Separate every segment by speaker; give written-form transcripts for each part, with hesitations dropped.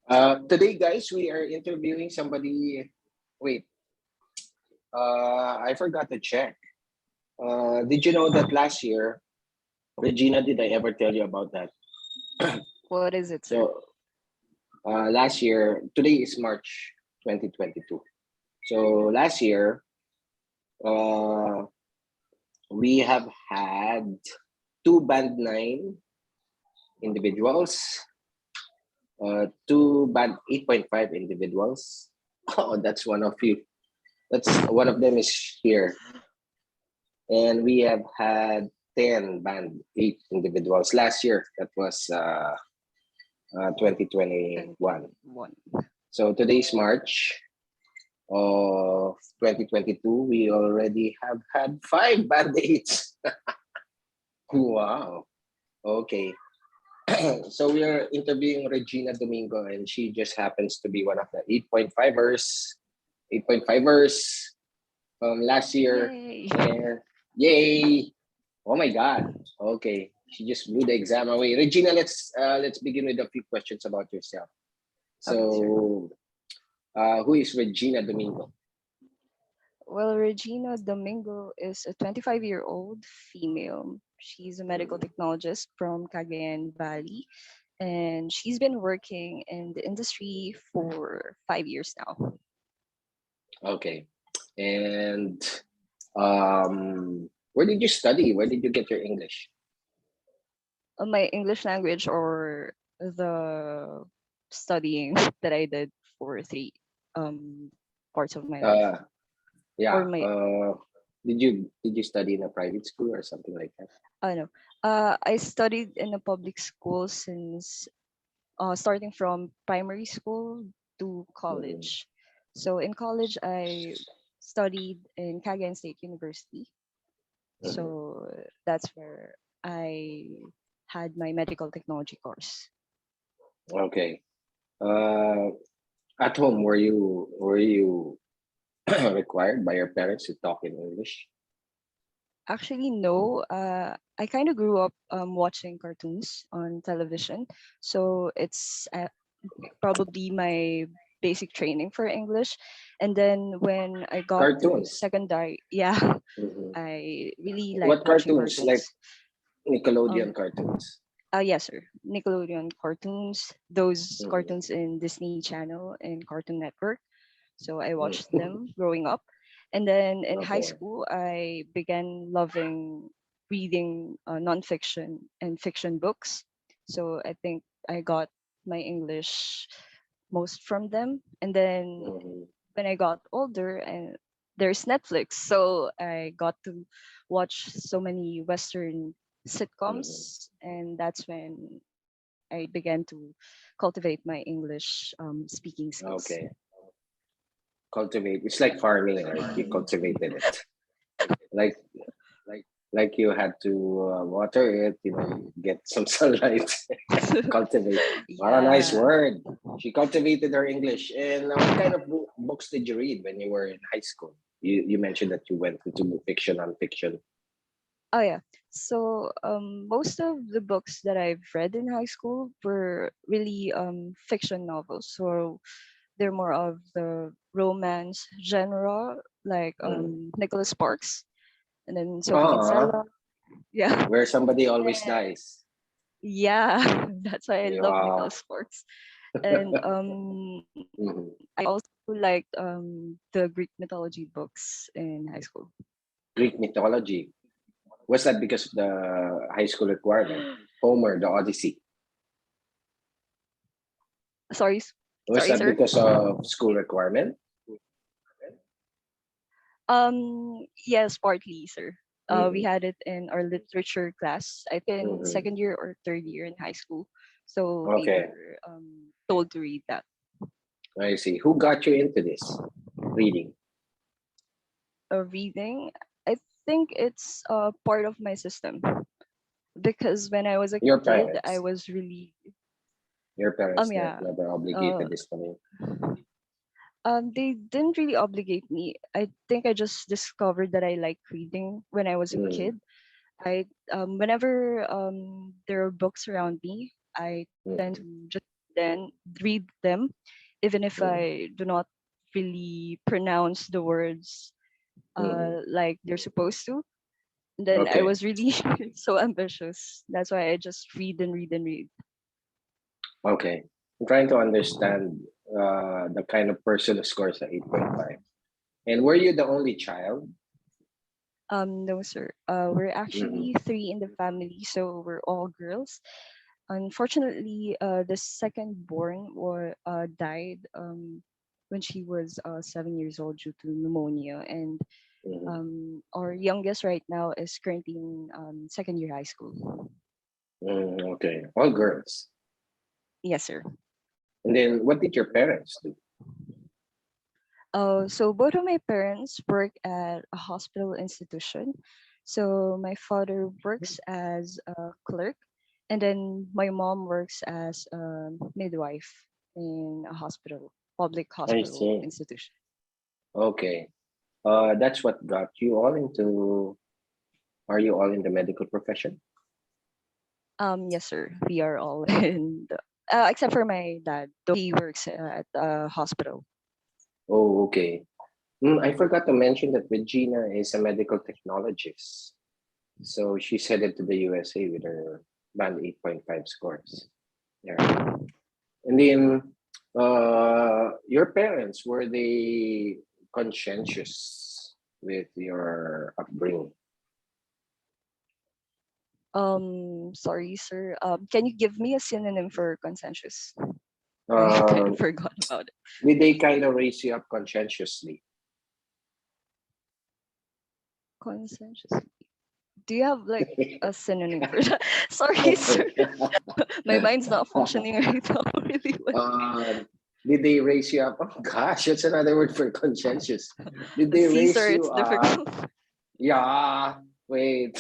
Speaker 1: Today, guys, we are interviewing somebody. Wait, I forgot to check. Did you know that last year, Regina, did I ever tell you about that?
Speaker 2: What is it, sir?
Speaker 1: So, last year, today is March 2022. So, last year, uh, we have had two band 9 individuals, two band 8.5 individuals. Oh, that's one of you. That's one of them is here. And we have had 10 band 8 individuals last year. That was 2021.
Speaker 2: 21.
Speaker 1: So today's March of 2022. We already have had 5 band 8s. Wow. Okay. So we are interviewing Regina Domingo, and she just happens to be one of the 8.5ers from last year.
Speaker 2: Yay!
Speaker 1: And yay! Oh my God. Okay. She just blew the exam away. Regina, let's begin with a few questions about yourself.
Speaker 2: Okay, sir.
Speaker 1: So, who is Regina Domingo?
Speaker 2: Well, Regina Domingo is a 25-year-old female. She's a medical
Speaker 1: Mhm.
Speaker 2: technologist from Cagayan Valley, and she's been working in the industry for 5 years now.
Speaker 1: Okay. And where did you study? Where did you get your English?
Speaker 2: My English language or the studying that I did for three um parts of my life,
Speaker 1: Uh,
Speaker 2: or
Speaker 1: yeah.
Speaker 2: my
Speaker 1: Did you study in a private school or something like that?
Speaker 2: I know. I studied in a public school since starting from primary school to
Speaker 1: Mhm.
Speaker 2: college. So in college, I studied in Cagayan State University.
Speaker 1: Mhm.
Speaker 2: So that's where I had my medical technology course.
Speaker 1: Okay. Uh, at home, were you required by your parents to talk in English?
Speaker 2: Actually, no. I kind of grew up watching cartoons on television. So it's probably my basic training for English. And then when I got to
Speaker 1: Cartoons.
Speaker 2: secondary, yeah,
Speaker 1: Mhm.
Speaker 2: I really like
Speaker 1: What
Speaker 2: watching
Speaker 1: cartoons? Like
Speaker 2: cartoons. Um,
Speaker 1: Nickelodeon cartoons.
Speaker 2: yes, sir. Nickelodeon cartoons, those
Speaker 1: Mhm.
Speaker 2: cartoons in Disney Channel and Cartoon Network. So I watched
Speaker 1: Mhm.
Speaker 2: them growing up. And then in high
Speaker 1: Okay.
Speaker 2: school, I began loving reading nonfiction and fiction books. So I think I got my English most from them. And then
Speaker 1: Mhm.
Speaker 2: when I got older, and there's Netflix, so I got to watch so many Western
Speaker 1: Mhm.
Speaker 2: sitcoms, and that's when I began to cultivate my English speaking skills.
Speaker 1: Okay. Cultivate. It's like farming, right? You cultivated it. Like like you had to water it, get some sunlight. Cultivate. What a nice
Speaker 2: Yeah.
Speaker 1: word. She cultivated her English. And what kind of books did you read when you were in high school? You mentioned that you went into fiction, non-fiction.
Speaker 2: Oh yeah. So most of the books that I've read in high school were really fiction novels. So they're more of the romance genre, like
Speaker 1: Mm.
Speaker 2: Nicholas Sparks and then Sophie
Speaker 1: Ah,
Speaker 2: Kinsella. Yeah.
Speaker 1: where somebody always
Speaker 2: And
Speaker 1: dies.
Speaker 2: yeah, that's why I love
Speaker 1: Wow.
Speaker 2: Nicholas Sparks. And I
Speaker 1: Mhm.
Speaker 2: also liked the Greek mythology books in high school.
Speaker 1: Greek mythology. Was that because of the high school requirement? Homer, the Odyssey.
Speaker 2: Sorry,
Speaker 1: Was
Speaker 2: sorry,
Speaker 1: that
Speaker 2: sir.
Speaker 1: because of school requirement?
Speaker 2: Yes, partly, sir. We
Speaker 1: Mm-hmm.
Speaker 2: had it in our literature class, I think in
Speaker 1: Mm-hmm.
Speaker 2: second year or third year in high school. So we
Speaker 1: Okay,
Speaker 2: were told to read that.
Speaker 1: I see. Who got you into this reading?
Speaker 2: Reading, I think it's part of my system because when I was a
Speaker 1: Your
Speaker 2: kid, I
Speaker 1: parents.
Speaker 2: was really
Speaker 1: Your parents
Speaker 2: yeah.
Speaker 1: never
Speaker 2: Uh,
Speaker 1: obligated this to me.
Speaker 2: they didn't really obligate me. I think I just discovered that I like reading when I was a
Speaker 1: Mm-hmm.
Speaker 2: kid. I whenever there are books around me, I tend
Speaker 1: Mm-hmm.
Speaker 2: to just read them, even if
Speaker 1: Mm-hmm.
Speaker 2: I do not really pronounce the words
Speaker 1: Mm-hmm.
Speaker 2: like they're supposed to. Then I
Speaker 1: Okay.
Speaker 2: was really so ambitious. That's why I just read and read and read.
Speaker 1: Okay. I'm trying to understand the kind of person who scores a 8.5. And were you the only child?
Speaker 2: No, sir. We're
Speaker 1: Mm-hmm.
Speaker 2: actually three in the family, so we're all girls. Unfortunately, the second born died when she was 7 years old due to pneumonia, and
Speaker 1: Mm-hmm.
Speaker 2: our youngest right now is currently in second year high school.
Speaker 1: Okay. All girls.
Speaker 2: Yes, sir.
Speaker 1: And then what did your parents do?
Speaker 2: So both of my parents work at a hospital institution. So my father works as a clerk, and then my mom works as a midwife in a hospital, public
Speaker 1: I
Speaker 2: hospital
Speaker 1: see.
Speaker 2: institution.
Speaker 1: Okay. That's what got you all into, are you all in the medical profession?
Speaker 2: Yes, sir. We are all in the, except for my dad, though he works at a hospital.
Speaker 1: Oh, okay. I forgot to mention that Regina is a medical technologist. So she's headed to the USA with her band 8.5 scores. Yeah. And then your parents, were they conscientious with your upbringing?
Speaker 2: Sorry, sir. Can you give me a synonym for consensus? I kind
Speaker 1: Uh,
Speaker 2: of forgot about it.
Speaker 1: did they kind of raise you up conscientiously?
Speaker 2: Consensus. Do you have like a synonym for that? Sorry, sir.
Speaker 1: Okay.
Speaker 2: My mind's not functioning right now really well.
Speaker 1: um, did they raise you up? Oh gosh, that's another word for conscientious. Did they
Speaker 2: See,
Speaker 1: raise
Speaker 2: sir,
Speaker 1: you
Speaker 2: it's
Speaker 1: up?
Speaker 2: difficult.
Speaker 1: Yeah. Wait.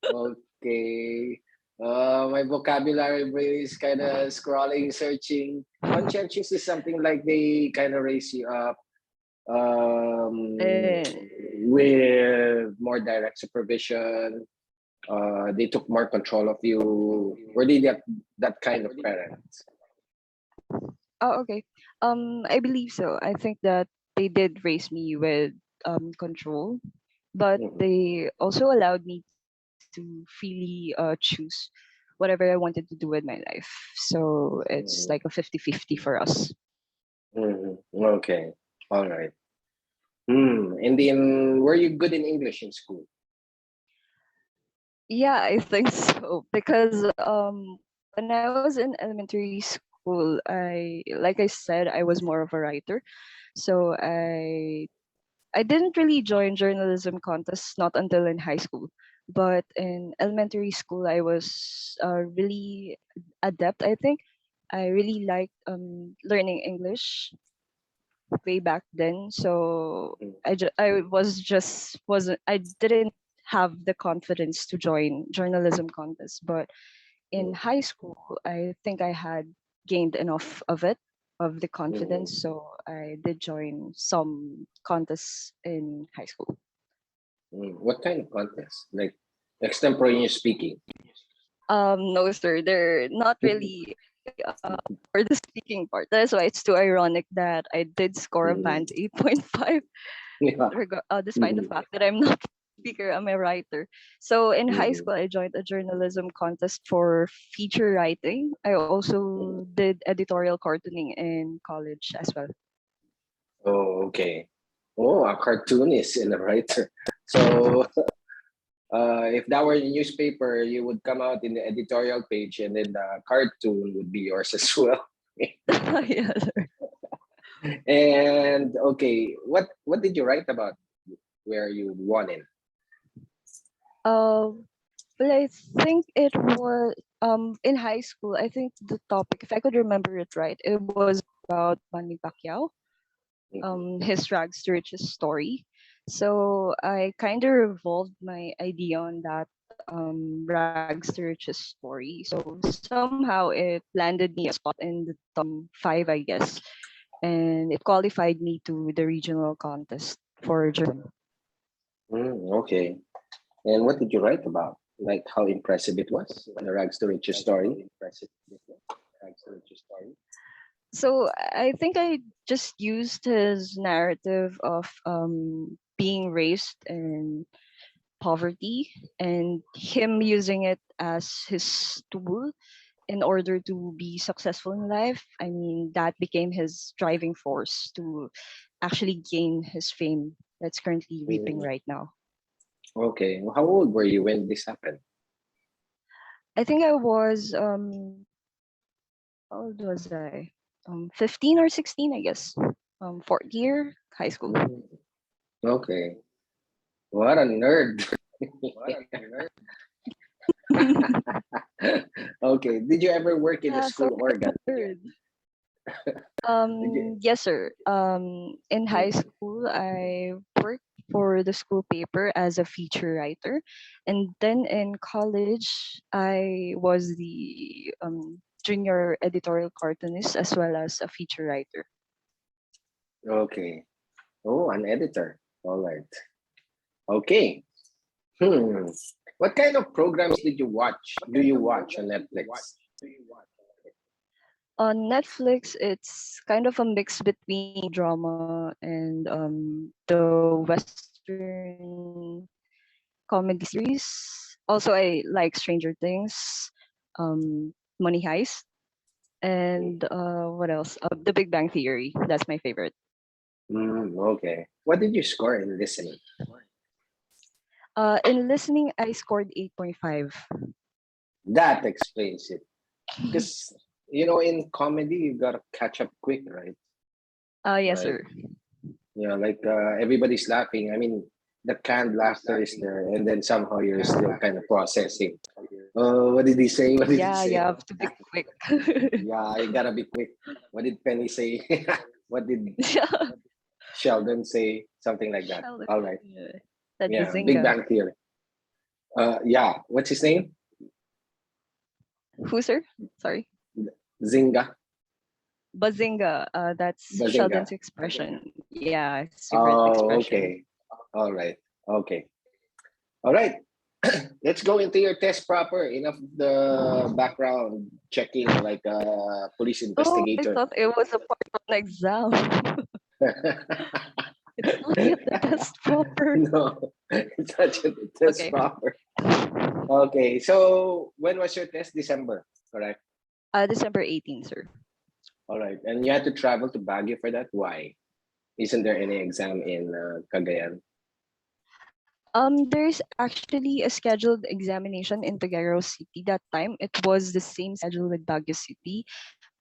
Speaker 1: Okay. My vocabulary brain is kind of scrolling, searching. Conscientious is something like they kind of raise you up um,
Speaker 2: Eh,
Speaker 1: with more direct supervision. They took more control of you. Were they that kind of parents?
Speaker 2: oh, okay. I believe so. I think that they did raise me with control, but
Speaker 1: Mhm.
Speaker 2: they also allowed me to freely choose whatever I wanted to do with my life. So it's like a
Speaker 1: Mhm.
Speaker 2: 50-50 for us.
Speaker 1: Mhm. Okay. All right. And then, were you good in English in school?
Speaker 2: Yeah, I think so because when I was in elementary school, like I said, I was more of a writer. So I didn't really join journalism contests not until in high school. But in elementary school, I was really adept, I think. I really liked learning English way back then. So
Speaker 1: Mm,
Speaker 2: I was just wasn't I didn't have the confidence to join journalism contests. But in
Speaker 1: mm,
Speaker 2: high school, I think I had gained enough of it, of the
Speaker 1: mm,
Speaker 2: confidence. So I did join some contests in high school.
Speaker 1: What kind of contest? Like extemporaneous speaking?
Speaker 2: No, sir, they're not really for the speaking part. That's why it's too ironic that I did score a band
Speaker 1: Mhm.
Speaker 2: 8.5,
Speaker 1: Yeah.
Speaker 2: despite the
Speaker 1: Mhm.
Speaker 2: fact that I'm not a speaker, I'm a writer. So in high
Speaker 1: Mhm.
Speaker 2: school, I joined a journalism contest for feature writing. I also
Speaker 1: Mhm.
Speaker 2: did editorial cartooning in college as well.
Speaker 1: Oh, okay. Oh, a cartoonist and a writer. So, if that were a newspaper, you would come out in the editorial page, and then the cartoon would be yours as well.
Speaker 2: Yes.
Speaker 1: And okay, what did you write about? Where you won in?
Speaker 2: Um, well, I think it was in high school. I think the topic, if I could remember it right, it was about Manny Pacquiao,
Speaker 1: Mhm.
Speaker 2: his rags to riches story. So I kind of revolved my idea on that rags to riches story. So somehow it landed me a spot in the top 5, I guess, and it qualified me to the regional contest for journalism.
Speaker 1: Okay. And what did you write about? Like how impressive it was, the rags to riches story.
Speaker 2: So I think I just used his narrative of being raised in poverty and him using it as his tool in order to be successful in life. I mean, that became his driving force to actually gain his fame that's currently reaping
Speaker 1: Mm,
Speaker 2: right now.
Speaker 1: okay. How old were you when this happened?
Speaker 2: I think I was how old was I? 15 or 16, I guess. Fourth year high school.
Speaker 1: Mm, okay. What a nerd. Okay. Did you ever work in a
Speaker 2: Yeah, sorry,
Speaker 1: school
Speaker 2: I'm
Speaker 1: organ?
Speaker 2: a nerd.
Speaker 1: Did you?
Speaker 2: Yes, sir. In high
Speaker 1: Mm,
Speaker 2: school, I worked for the school paper as a feature writer, and then in college, I was the junior editorial cartoonist as well as a feature writer.
Speaker 1: okay. Oh, an editor. All right. Okay. Hmm. What kind of programs did you watch? Do you watch on Netflix?
Speaker 2: On Netflix, it's kind of a mix between drama and the Western comedy series. Also, I like Stranger Things, Money Heist, and what else? The Big Bang Theory. That's my favorite.
Speaker 1: Okay. What did you score in listening?
Speaker 2: In listening, I scored 8.5.
Speaker 1: That explains it. Because in comedy, you gotta catch up quick, right?
Speaker 2: Yes,
Speaker 1: Like
Speaker 2: sir.
Speaker 1: like everybody's laughing. I mean, the canned laughter is there, and then somehow you're still kind of processing. Oh, what did he say? What did he
Speaker 2: Yeah, you
Speaker 1: say?
Speaker 2: have to be quick.
Speaker 1: Yeah, you gotta be quick. What did Penny say? What did
Speaker 2: Yeah.
Speaker 1: Sheldon say? Something like that.
Speaker 2: Sheldon.
Speaker 1: All right.
Speaker 2: Yeah. That
Speaker 1: Yeah, Big
Speaker 2: bazinga.
Speaker 1: Bang Theory. Yeah. What's his name?
Speaker 2: Who, sir? Sorry.
Speaker 1: Zinga.
Speaker 2: Bazinga. That's
Speaker 1: Bazinga.
Speaker 2: Sheldon's expression. Yeah, his favorite
Speaker 1: Oh,
Speaker 2: expression.
Speaker 1: okay. All right. Okay. All right. Let's go into your test proper. Enough of the background checking like a police
Speaker 2: Oh, I
Speaker 1: investigator.
Speaker 2: thought it was a part of an exam. It's not yet the test proper.
Speaker 1: No, it's not your test
Speaker 2: Okay.
Speaker 1: proper. Okay, so when was your test? December, correct?
Speaker 2: December 18th, sir.
Speaker 1: All right, and you had to travel to Baguio for that. Why? Isn't there any exam in Cagayan?
Speaker 2: There's actually a scheduled examination in Tuguegarao City that time. It was the same schedule with Baguio City,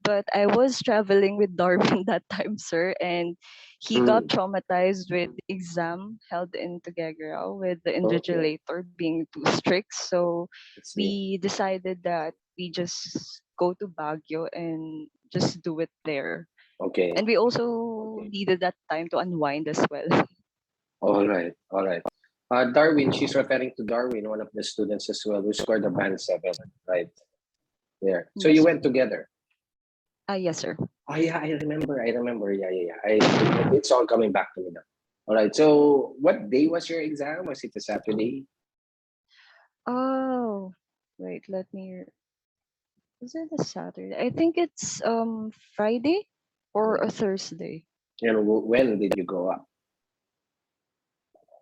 Speaker 2: but I was traveling with Darwin that time, sir, and he got
Speaker 1: Mm,
Speaker 2: traumatized with the exam held in Tuguegarao with the
Speaker 1: okay,
Speaker 2: invigilator being too strict. So
Speaker 1: let's see.
Speaker 2: we decided that we just go to Baguio and just do it there.
Speaker 1: Okay,
Speaker 2: And we also needed that time to unwind as well.
Speaker 1: all right, all right. Darwin, she's referring to Darwin, one of the students as well, who scored a band 7, right there. So
Speaker 2: Yes,
Speaker 1: you
Speaker 2: sir.
Speaker 1: went together.
Speaker 2: Yes, sir.
Speaker 1: Oh yeah, I remember. I remember. Yeah, yeah, yeah. It's all coming back to me now. All right. So, what day was your exam? Was it a Saturday?
Speaker 2: Oh, wait, let me. Is it a Saturday? I think it's Friday or a
Speaker 1: Mm.
Speaker 2: Thursday.
Speaker 1: And when did you go up?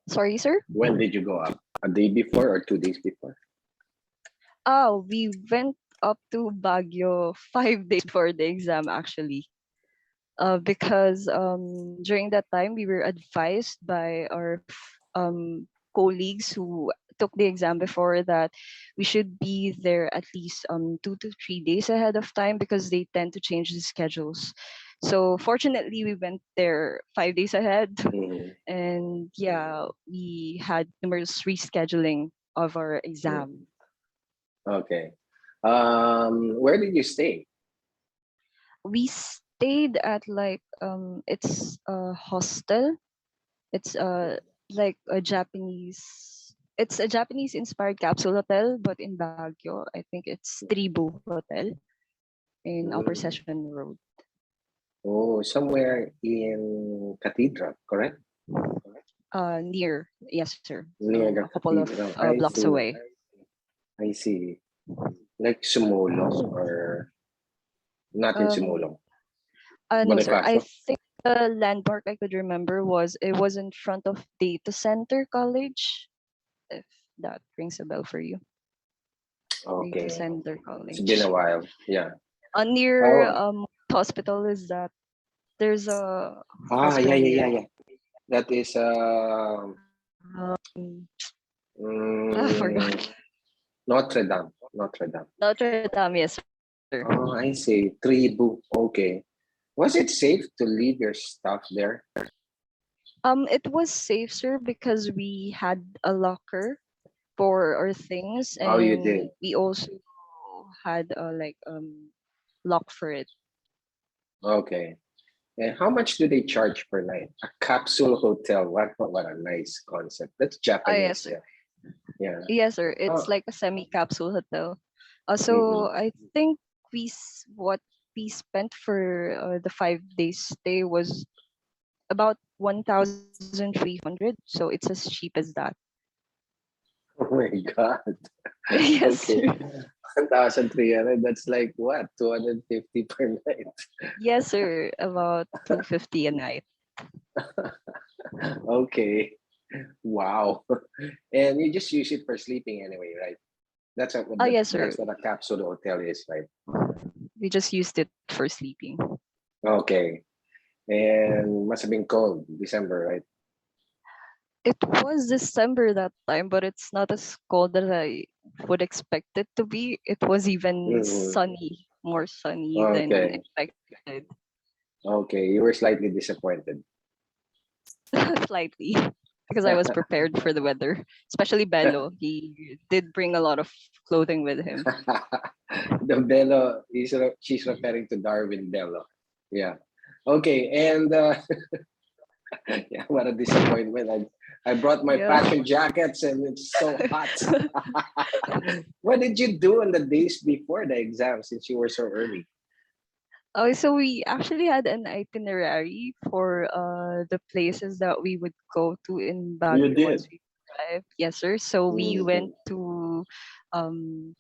Speaker 2: Sorry, sir.
Speaker 1: When did you go up? A day before or 2 days before?
Speaker 2: Oh, we went up to Baguio 5 days before the exam actually. Because during that time we were advised by our colleagues who took the exam before that we should be there at least 2 to 3 days ahead of time because they tend to change the schedules. So fortunately, we went there 5 days ahead,
Speaker 1: Mm,
Speaker 2: and yeah, we had numerous rescheduling of our exam.
Speaker 1: mm. Okay. Where did you stay?
Speaker 2: We stayed at like it's a hostel. It's like a Japanese. It's a Japanese inspired capsule hotel, but in Baguio, I think it's Tribu Hotel in Upper
Speaker 1: Mm.
Speaker 2: Session Road.
Speaker 1: Oh, somewhere in Cathedral, correct?
Speaker 2: Near, yes, sir.
Speaker 1: Near
Speaker 2: A
Speaker 1: the
Speaker 2: couple of
Speaker 1: cathedral. I
Speaker 2: blocks
Speaker 1: see.
Speaker 2: away.
Speaker 1: I see. Like Sumulong or Not in
Speaker 2: Um,
Speaker 1: Simulong.
Speaker 2: no, sir. I
Speaker 1: Bonifacio.
Speaker 2: think the landmark I could remember was it was in front of Data Center College, if that rings a bell for you. Data
Speaker 1: Okay.
Speaker 2: Center
Speaker 1: It's been a
Speaker 2: College.
Speaker 1: while. Yeah.
Speaker 2: Near
Speaker 1: Oh,
Speaker 2: hospital is that there's a
Speaker 1: yeah,
Speaker 2: hospital
Speaker 1: yeah,
Speaker 2: near
Speaker 1: yeah,
Speaker 2: it.
Speaker 1: yeah. That is
Speaker 2: Um, I
Speaker 1: mm,
Speaker 2: forgot.
Speaker 1: Notre Dame. Notre Dame.
Speaker 2: Notre Dame, yes, sir.
Speaker 1: Oh, I see. Tribu. Okay. Was it safe to leave your stuff there?
Speaker 2: It was safe, sir, because we had a locker for our things,
Speaker 1: Oh, you
Speaker 2: and
Speaker 1: did.
Speaker 2: we also had like lock for it.
Speaker 1: Okay. And how much do they charge per night? A capsule hotel. What a nice concept. That's
Speaker 2: Ah, yes,
Speaker 1: Japanese.
Speaker 2: sir.
Speaker 1: Yeah. Yeah.
Speaker 2: Yes, sir. It's
Speaker 1: Oh.
Speaker 2: like a semi-capsule hotel. So
Speaker 1: Mm-mm.
Speaker 2: I think what we spent for the 5 days stay was about 1,300. So it's as cheap as that.
Speaker 1: Oh my God.
Speaker 2: Yes,
Speaker 1: Okay.
Speaker 2: sir.
Speaker 1: 1,300. That's like what? 250 per night.
Speaker 2: Yes, sir. About 250 a night.
Speaker 1: Okay. Wow. And you just use it for sleeping anyway, right?
Speaker 2: Oh, yes, sir.
Speaker 1: That's what a capsule hotel is, right?
Speaker 2: We just used it for sleeping.
Speaker 1: Okay. And must have been cold, December, right?
Speaker 2: It was December that time, but it's not as cold as I would expect it to be. It was even
Speaker 1: Mhm.
Speaker 2: sunny, more sunny than
Speaker 1: Okay.
Speaker 2: expected.
Speaker 1: Okay. You were slightly disappointed.
Speaker 2: Slightly, because I was prepared for the weather, especially Bello. He did bring a lot of clothing with him.
Speaker 1: The Bello she's referring to Darwin Bello. Yeah. Okay. And yeah, what a disappointment. I brought my
Speaker 2: Yeah.
Speaker 1: passion jackets and it's so hot. What did you do on the days before the exam since you were so early?
Speaker 2: Oh, so we actually had an itinerary for the places that we would go to in
Speaker 1: You
Speaker 2: Baguio once
Speaker 1: did.
Speaker 2: we arrived. Yes, sir. So we went
Speaker 1: Hmm.
Speaker 2: to um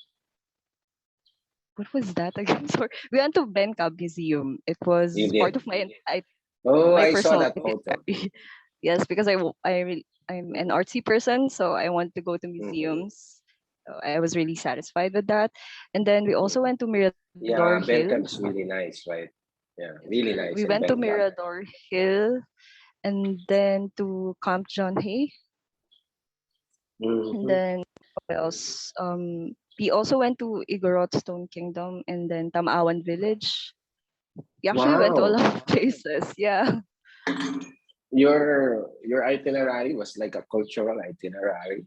Speaker 2: what was that again? Sorry. We went to Bencab Museum. It
Speaker 1: You
Speaker 2: was part
Speaker 1: did.
Speaker 2: of
Speaker 1: Oh,
Speaker 2: my
Speaker 1: I saw
Speaker 2: personal
Speaker 1: that photo.
Speaker 2: itinerary. Yes, because I'm an
Speaker 1: Hmm.
Speaker 2: artsy person, so I want to go to
Speaker 1: Hmm.
Speaker 2: museums. So I was really satisfied with that. And then we also went to Mirador
Speaker 1: Yeah,
Speaker 2: Hill.
Speaker 1: Bencab is really nice, right? Yeah,
Speaker 2: Yes,
Speaker 1: really
Speaker 2: sir.
Speaker 1: nice
Speaker 2: We
Speaker 1: in
Speaker 2: went to
Speaker 1: Bencab.
Speaker 2: Mirador Hill and then to Camp John Hay. And
Speaker 1: Hmm.
Speaker 2: then what else? We also went to Igorot Stone Kingdom and then Tamawan Village. We actually went to a
Speaker 1: Wow.
Speaker 2: lot of places. Yeah.
Speaker 1: Your itinerary was like a cultural itinerary.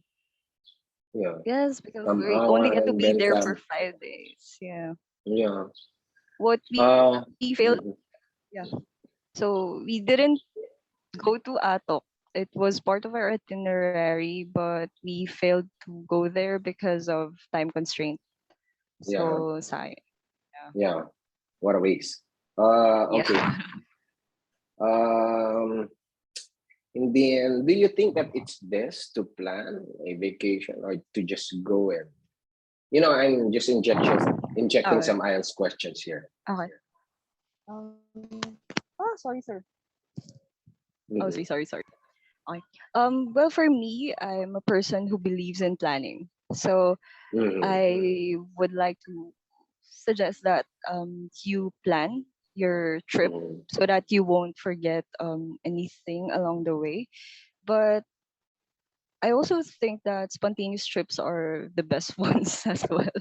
Speaker 1: Yeah.
Speaker 2: Yes, because we only
Speaker 1: Tamawan
Speaker 2: get to
Speaker 1: and
Speaker 2: be there for
Speaker 1: Bencab.
Speaker 2: 5 days. Yeah.
Speaker 1: Yeah.
Speaker 2: What we
Speaker 1: Uh,
Speaker 2: failed,
Speaker 1: mhm.
Speaker 2: yeah. So we didn't go to Atok. It was part of our itinerary, but we failed to go there because of time constraint.
Speaker 1: Yeah.
Speaker 2: So, sayang.
Speaker 1: Yeah. What a waste.
Speaker 2: Yeah.
Speaker 1: Okay. Um, in the end, do you think that it's best to plan a vacation or to just go and I'm just injecting
Speaker 2: Okay.
Speaker 1: some IELTS questions here.
Speaker 2: Okay. Sorry, sir. Oh,
Speaker 1: Mhm.
Speaker 2: sorry. Okay. Well, for me, I'm a person who believes in planning. So
Speaker 1: Mhm.
Speaker 2: I would like to suggest that you plan your trip
Speaker 1: Mhm.
Speaker 2: so that you won't forget anything along the way. But I also think that spontaneous trips are the best ones as well.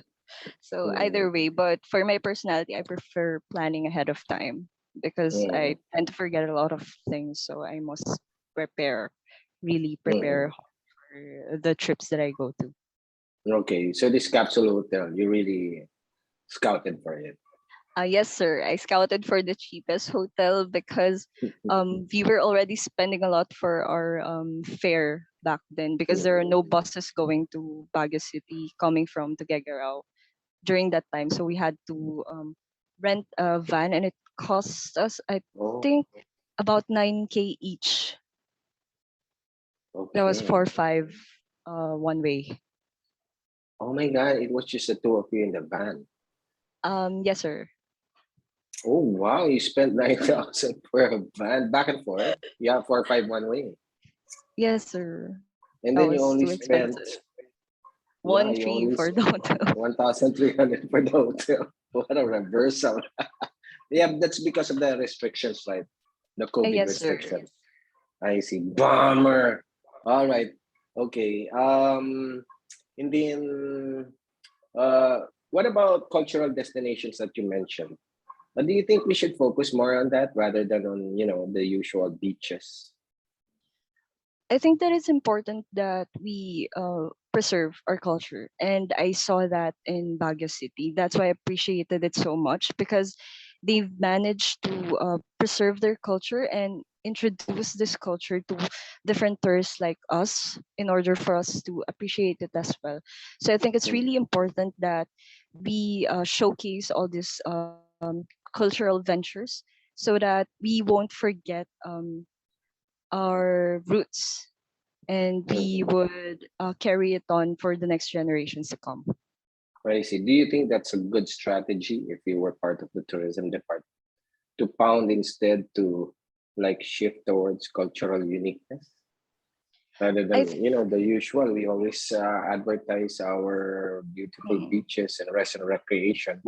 Speaker 2: So either
Speaker 1: Mhm.
Speaker 2: way, but for my personality, I prefer planning ahead of time because I
Speaker 1: Mhm.
Speaker 2: tend to forget a lot of things. So I must prepare, really prepare
Speaker 1: Mhm.
Speaker 2: for the trips that I go to.
Speaker 1: Okay, so this capsule hotel, you really scouted for it.
Speaker 2: Yes, sir. I scouted for the cheapest hotel because we were already spending a lot for our fare back then because there are
Speaker 1: Mhm.
Speaker 2: no buses going to Baguio City coming from Tuguegarao during that time. So we had to rent a van and it cost us, I
Speaker 1: Oh,
Speaker 2: think, about 9K each. That was
Speaker 1: okay.
Speaker 2: 4-5 one way.
Speaker 1: Oh my God, it was just the two of you in the van.
Speaker 2: Yes, sir.
Speaker 1: Oh wow, you spent 9,000 for a van back and forth. Yeah, 4 5 one way,
Speaker 2: Yes, sir.
Speaker 1: and
Speaker 2: That
Speaker 1: then you
Speaker 2: was
Speaker 1: only
Speaker 2: too
Speaker 1: spent
Speaker 2: expensive.
Speaker 1: yeah,
Speaker 2: One
Speaker 1: you
Speaker 2: three
Speaker 1: only
Speaker 2: for the hotel.
Speaker 1: 1,300 for the hotel. What a reversal! Yeah, that's because of the restrictions, right? The COVID
Speaker 2: Yes, sir.
Speaker 1: restrictions. I see. Bummer. All right. Okay. And then, what about cultural destinations that you mentioned? Do you think we should focus more on that rather than on, the usual beaches?
Speaker 2: I think that it's important that we preserve our culture. And I saw that in Baguio City. That's why I appreciated it so much because they've managed to preserve their culture and introduce this culture to different tourists like us in order for us to appreciate it as well. So I think it's
Speaker 1: Mm,
Speaker 2: really important that we showcase all these cultural ventures so that we won't forget our roots and we
Speaker 1: mm.
Speaker 2: would carry it on for the next generations to come.
Speaker 1: I see. Do you think that's a good strategy if you were part of the tourism department to pound instead to like shift towards cultural uniqueness rather
Speaker 2: I
Speaker 1: than,
Speaker 2: th-
Speaker 1: the usual? We always advertise our beautiful
Speaker 2: mm,
Speaker 1: beaches and rest and recreation.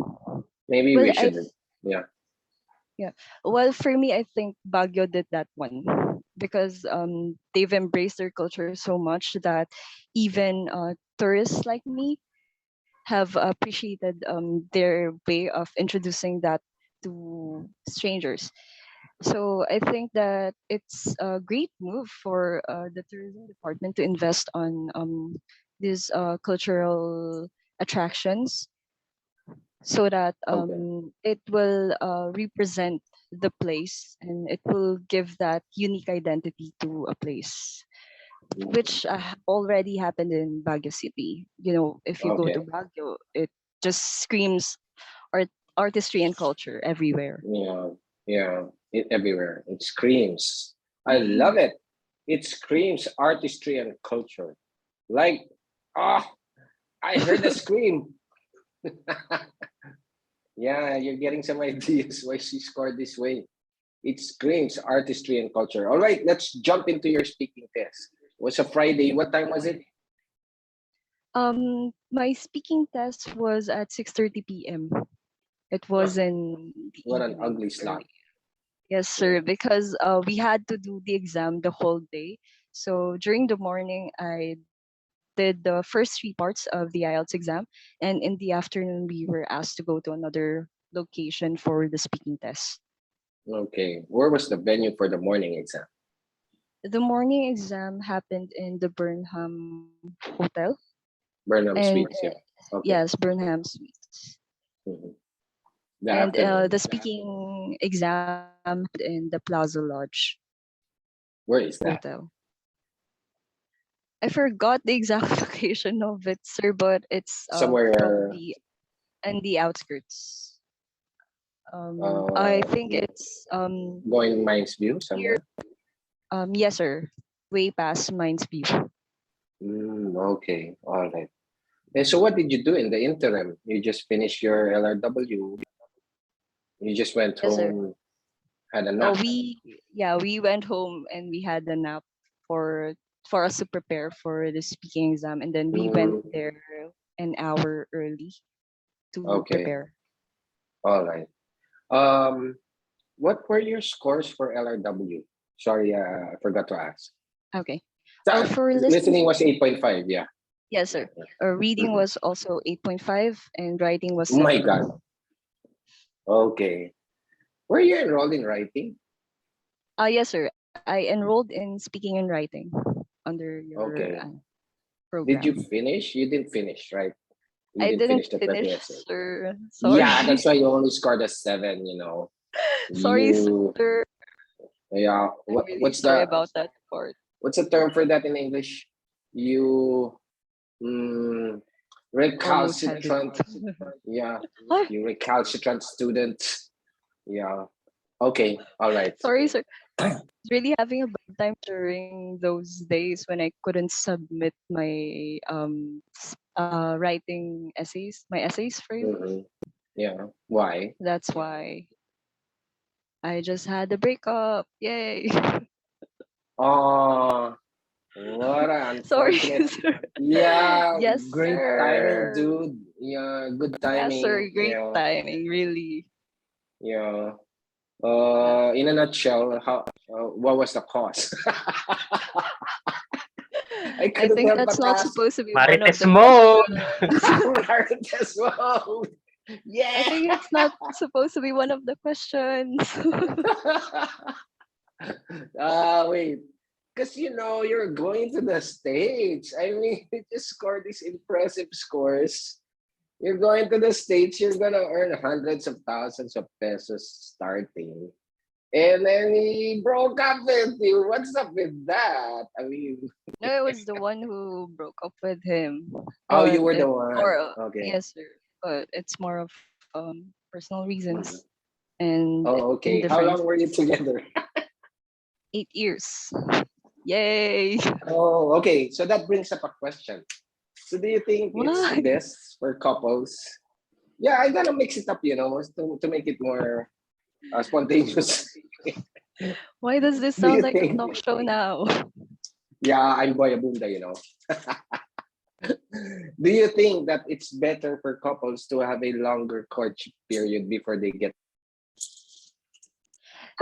Speaker 1: Maybe
Speaker 2: well,
Speaker 1: we should, yeah.
Speaker 2: yeah, well, for me, I think Baguio did that one because they've embraced their culture so much that even tourists like me have appreciated their way of introducing that to strangers. So I think that it's a great move for the tourism department to invest on these cultural attractions so that
Speaker 1: Okay.
Speaker 2: it will represent the place and it will give that unique identity to a place,
Speaker 1: Mhm.
Speaker 2: which already happened in Baguio City. You know, if you go to
Speaker 1: Okay.
Speaker 2: Baguio, it just screams art, artistry and culture everywhere.
Speaker 1: Yeah. Yeah. Everywhere. It screams. I love it. It screams artistry and culture. Like, ah, I heard a scream. Yeah, you're getting some ideas why she scored this way. It screams artistry and culture. All right, let's jump into your speaking test. It was a Friday. What time was it?
Speaker 2: My speaking test was at 6:30 p.m. It
Speaker 1: Ugh,
Speaker 2: was in the
Speaker 1: what an
Speaker 2: evening
Speaker 1: ugly slot.
Speaker 2: early. Yes,
Speaker 1: Yeah.
Speaker 2: sir, because we had to do the exam the whole day. So during the morning, I did the first three parts of the IELTS exam, and in the afternoon, we were asked to go to another location for the speaking test.
Speaker 1: Okay. Where was the venue for the morning exam?
Speaker 2: The morning exam happened in the Burnham Hotel,
Speaker 1: Burnham
Speaker 2: and
Speaker 1: Suites. Yeah. Okay.
Speaker 2: yes, Burnham Suites.
Speaker 1: Mhm. The
Speaker 2: And
Speaker 1: afternoon.
Speaker 2: the speaking exam happened in the Plaza Lodge
Speaker 1: Where is that?
Speaker 2: Hotel. I forgot the exact location of it, sir, but it's
Speaker 1: Somewhere
Speaker 2: probably in the outskirts. I
Speaker 1: uh,
Speaker 2: think it's
Speaker 1: going Mines View
Speaker 2: near.
Speaker 1: somewhere.
Speaker 2: Yes, sir. Way past Mines View.
Speaker 1: Okay. All right. And so what did you do in the interim? You just finished your LRW. You just went
Speaker 2: Yes, sir.
Speaker 1: home, had a
Speaker 2: Oh,
Speaker 1: nap.
Speaker 2: we went home and we had a nap for for us to prepare for the speaking exam, and then we went
Speaker 1: Mm,
Speaker 2: there an hour early to
Speaker 1: okay.
Speaker 2: prepare.
Speaker 1: All right. Um, what were your scores for LRW? Sorry, I forgot to ask.
Speaker 2: Okay. Well,
Speaker 1: Sa-
Speaker 2: for listening,
Speaker 1: Listening was 8.5. Yeah.
Speaker 2: yes,
Speaker 1: Yeah.
Speaker 2: sir.
Speaker 1: Yeah.
Speaker 2: Reading
Speaker 1: Mhm.
Speaker 2: was also 8.5 and writing was
Speaker 1: Oh my
Speaker 2: 7.
Speaker 1: God. Okay. Were you enrolled in writing?
Speaker 2: Yes, sir. I enrolled in speaking and writing under your
Speaker 1: Okay. Did you
Speaker 2: program.
Speaker 1: finish? You didn't finish, right? You
Speaker 2: I
Speaker 1: didn't
Speaker 2: didn't
Speaker 1: finish the
Speaker 2: finish,
Speaker 1: prepping essay.
Speaker 2: sir.
Speaker 1: Yeah, that's
Speaker 2: Sorry.
Speaker 1: why you only scored a 7.
Speaker 2: Sorry,
Speaker 1: You,
Speaker 2: sir.
Speaker 1: yeah,
Speaker 2: I'm
Speaker 1: what,
Speaker 2: really
Speaker 1: what's
Speaker 2: sorry
Speaker 1: the,
Speaker 2: about that part.
Speaker 1: what's the term for that in English? You, mm,
Speaker 2: Almost had it.
Speaker 1: recalcitrant. Yeah,
Speaker 2: Ah,
Speaker 1: you recalcitrant student. Yeah. Okay. All right.
Speaker 2: sorry, sir. Really having a bad time during those days when I couldn't submit my writing essays, my essays for you.
Speaker 1: Mm-hmm. Yeah. Why?
Speaker 2: That's why. I just had a breakup. Yay.
Speaker 1: Oh, what an
Speaker 2: Sorry,
Speaker 1: unfortunate.
Speaker 2: sir.
Speaker 1: Yeah,
Speaker 2: Yes,
Speaker 1: great timing,
Speaker 2: sir.
Speaker 1: dude. Yeah, good
Speaker 2: Yes, sir.
Speaker 1: timing.
Speaker 2: Great timing, really.
Speaker 1: Yeah.
Speaker 2: Yeah.
Speaker 1: In a nutshell, how what was the cause? I
Speaker 2: I
Speaker 1: couldn't
Speaker 2: think
Speaker 1: help
Speaker 2: that's
Speaker 1: but
Speaker 2: not
Speaker 1: ask.
Speaker 2: supposed to be one of
Speaker 3: Marites
Speaker 2: the
Speaker 3: mode.
Speaker 2: questions.
Speaker 1: Marites mode.
Speaker 2: I
Speaker 1: Yeah.
Speaker 2: think it's not supposed to be one of the questions.
Speaker 1: Wait. Because you're going to the States. I mean, you just scored these impressive scores. You're going to the States, you're gonna earn hundreds of thousands of pesos starting. And then he broke up with you. What's up with that? I mean,
Speaker 2: No, it was the one who broke up with him.
Speaker 1: oh,
Speaker 2: But
Speaker 1: you were the
Speaker 2: it's
Speaker 1: one.
Speaker 2: more,
Speaker 1: Okay.
Speaker 2: yes, sir. But it's more of personal reasons
Speaker 1: Mhm.
Speaker 2: and
Speaker 1: Oh, okay. How long were you
Speaker 2: indifferences.
Speaker 1: together?
Speaker 2: 8 years. Yay!
Speaker 1: Oh, okay. So that brings up a question. So do you think it's
Speaker 2: Why?
Speaker 1: best for couples? Yeah, I gotta mix it up, to make it more spontaneous.
Speaker 2: Why does this
Speaker 1: Do
Speaker 2: sound
Speaker 1: you
Speaker 2: like a
Speaker 1: think?
Speaker 2: talk show now?
Speaker 1: Yeah, I'm Boy Abunda. Do you think that it's better for couples to have a longer courtship period before they get?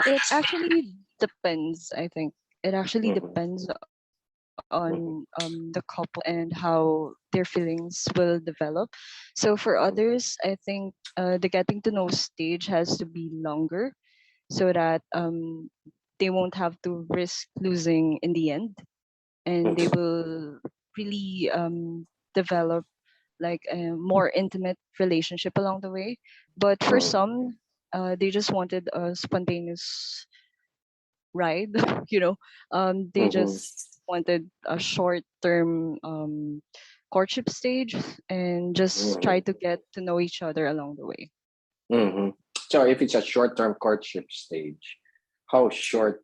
Speaker 2: It actually depends, I think. It actually
Speaker 1: Mhm,
Speaker 2: depends on
Speaker 1: mhm,
Speaker 2: the couple and how their feelings will develop. So for others, I think the getting to know stage has to be longer so that they won't have to risk losing in the end, and they
Speaker 1: mhm,
Speaker 2: will really develop like a more intimate relationship along the way. But for
Speaker 1: mhm,
Speaker 2: some, they just wanted a spontaneous ride. They
Speaker 1: mhm,
Speaker 2: just wanted a short term courtship stage and just try
Speaker 1: mhm,
Speaker 2: to get to know each other along the way.
Speaker 1: mhm. So if it's a short-term courtship stage, how short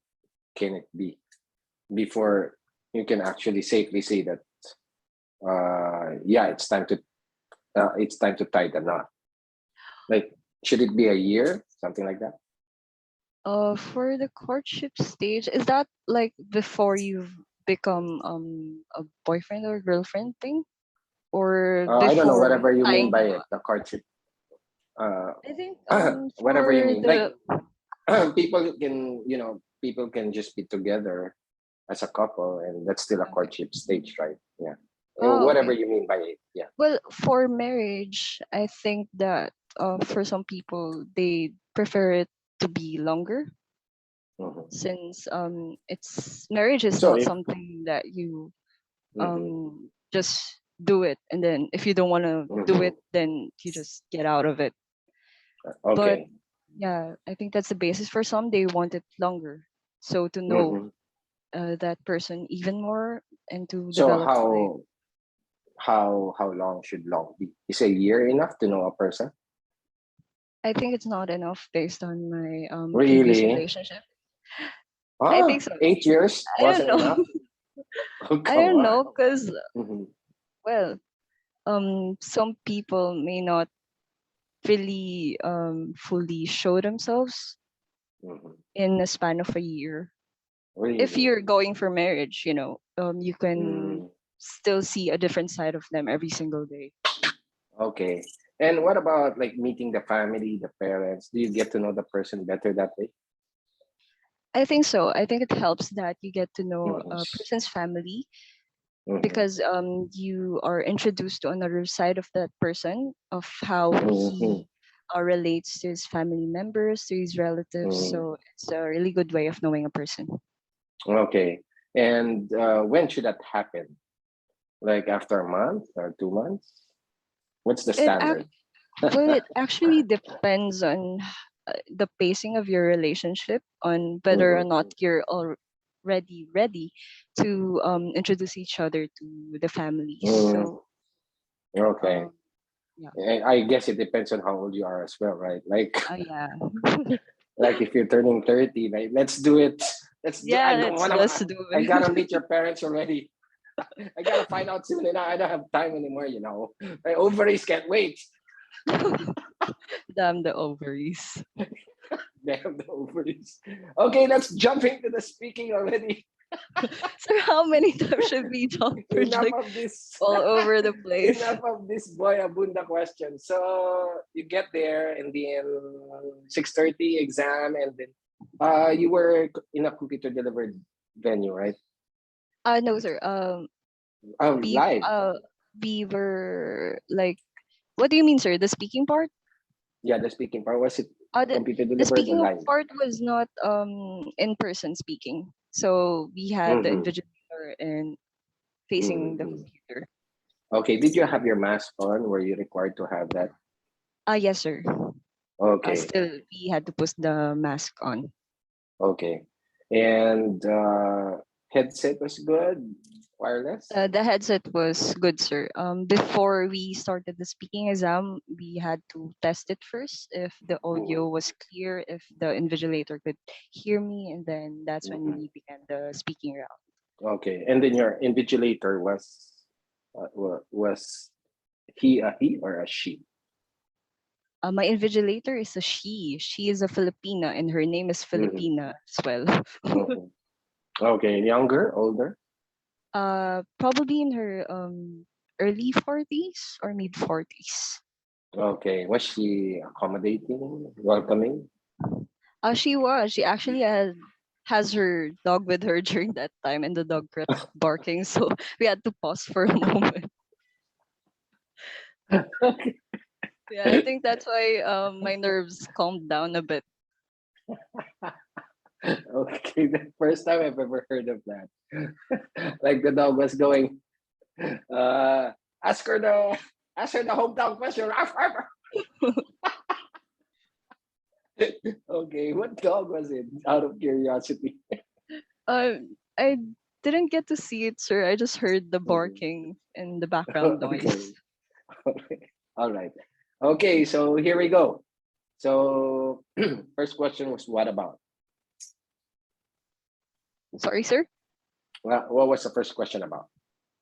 Speaker 1: can it be before you can actually safely say that, yeah, it's time to tie the knot? Like, should it be a year, something like that?
Speaker 2: For the courtship stage, is that like before you've become a boyfriend or girlfriend thing, or
Speaker 1: I don't know,
Speaker 2: before
Speaker 1: whatever you mean
Speaker 2: tying
Speaker 1: by
Speaker 2: the
Speaker 1: it,
Speaker 2: knot?
Speaker 1: the courtship. Uh,
Speaker 2: I think
Speaker 1: whatever you
Speaker 2: for
Speaker 1: mean. Like,
Speaker 2: the
Speaker 1: people can just be together as a couple, and that's still a
Speaker 2: okay.
Speaker 1: courtship stage, right? Yeah.
Speaker 2: Oh,
Speaker 1: Whatever
Speaker 2: okay.
Speaker 1: you mean by it. Yeah.
Speaker 2: Well, for marriage, I think that for some people they prefer it to be longer,
Speaker 1: Hmm.
Speaker 2: since it's marriage is
Speaker 1: So
Speaker 2: not
Speaker 1: if
Speaker 2: something that you
Speaker 1: mhm,
Speaker 2: just do it, and then if you don't want to do
Speaker 1: mhm,
Speaker 2: it, then you just get out of it. But
Speaker 1: okay.
Speaker 2: yeah, I think that's the basis. For some, they want it longer, so to know
Speaker 1: Hmm.
Speaker 2: that person even more and to
Speaker 1: So
Speaker 2: develop like,
Speaker 1: how long should long be? Is a year enough to know a person?
Speaker 2: I think it's not enough based on my previous
Speaker 1: Really?
Speaker 2: relationship. I think
Speaker 1: Ah,
Speaker 2: so.
Speaker 1: 8 years
Speaker 2: I don't
Speaker 1: wasn't
Speaker 2: know.
Speaker 1: enough? Oh,
Speaker 2: I
Speaker 1: come
Speaker 2: don't
Speaker 1: on.
Speaker 2: know, because
Speaker 1: Hmm.
Speaker 2: well, some people may not really fully show themselves
Speaker 1: Hmm.
Speaker 2: in a span of a year. If
Speaker 1: Really?
Speaker 2: you're going for marriage, you can
Speaker 1: Mm,
Speaker 2: still see a different side of them every single day.
Speaker 1: okay. And what about like meeting the family, the parents? Do you get to know the person better that way?
Speaker 2: I think so. I think it helps that you get to know
Speaker 1: Hmm.
Speaker 2: a person's family,
Speaker 1: Hmm.
Speaker 2: because you are introduced to another side of that person, of how
Speaker 1: Hmm.
Speaker 2: he relates to his family members, to his relatives.
Speaker 1: Hmm.
Speaker 2: So it's a really good way of knowing a person.
Speaker 1: Okay. And when should that happen? Like after a month or 2 months? What's the
Speaker 2: It ac-
Speaker 1: standard?
Speaker 2: well, it actually depends on the pacing of your relationship, on whether or not
Speaker 1: Hmm.
Speaker 2: you're already ready to introduce each other to the families.
Speaker 1: Mm,
Speaker 2: So
Speaker 1: okay.
Speaker 2: um, yeah,
Speaker 1: And I guess it depends on how old you are as well, right? Like,
Speaker 2: yeah,
Speaker 1: like if you're turning 30, like let's do it. I
Speaker 2: yeah.
Speaker 1: don't
Speaker 2: Let's
Speaker 1: wanna.
Speaker 2: just do
Speaker 1: I gotta
Speaker 2: it.
Speaker 1: meet your parents already. I gotta find out soon, and I don't have time anymore. My ovaries can't wait.
Speaker 2: Damn the ovaries.
Speaker 1: They have the ovaries. Okay, let's jump into the speaking already.
Speaker 2: Sir, how many times should we jump? We're
Speaker 1: Enough
Speaker 2: like
Speaker 1: of this.
Speaker 2: all over the place.
Speaker 1: Enough of this boy abunda question. So you get there and then 6:30 exam and then you were in a computer delivered venue, right?
Speaker 2: No, sir. We
Speaker 1: Live.
Speaker 2: we were like, what do you mean, sir? The speaking part?
Speaker 1: Yeah, the speaking part, was it
Speaker 2: Uh, the,
Speaker 1: computer
Speaker 2: the
Speaker 1: delivered or
Speaker 2: speaking
Speaker 1: live?
Speaker 2: part was not in person speaking. So we had the
Speaker 1: Mm-hmm.
Speaker 2: invigilator and facing the
Speaker 1: Mm-hmm.
Speaker 2: computer.
Speaker 1: Okay, did you have your mask on? Were you required to have that?
Speaker 2: Yes, sir.
Speaker 1: Okay,
Speaker 2: Still, we had to put the mask on.
Speaker 1: okay. And headset was good, wireless?
Speaker 2: The headset was good, sir. Before we started the speaking exam, we had to test it first if the audio
Speaker 1: Mm-hmm.
Speaker 2: was clear, if the invigilator could hear me, and then that's when
Speaker 1: Mm-hmm.
Speaker 2: we began the speaking round.
Speaker 1: Okay, and then your invigilator was he a he or a she?
Speaker 2: My invigilator is a she. She is a Filipina, and her name is
Speaker 1: Mm-hmm.
Speaker 2: Filipina as well.
Speaker 1: Mm-hmm. Okay, younger, older?
Speaker 2: Probably in her early 40s or mid 40s.
Speaker 1: Okay, was she accommodating, welcoming?
Speaker 2: She was. She actually has her dog with her during that time, and the dog kept barking. So we had to pause for a moment.
Speaker 1: Okay.
Speaker 2: Yeah, I think that's why my nerves calmed down a bit.
Speaker 1: Okay, the first time I've ever heard of that. Like the dog was going, uh, ask her the ask her the hometown question. Ruff, ruff, ruff. Okay, what dog was it? Out of curiosity.
Speaker 2: I didn't get to see it, sir. I just heard the
Speaker 1: Mhm.
Speaker 2: barking and the background
Speaker 1: Okay.
Speaker 2: noise.
Speaker 1: Okay. All right. Okay, so here we go. So first question was what about?
Speaker 2: Sorry, sir.
Speaker 1: What was the first question about?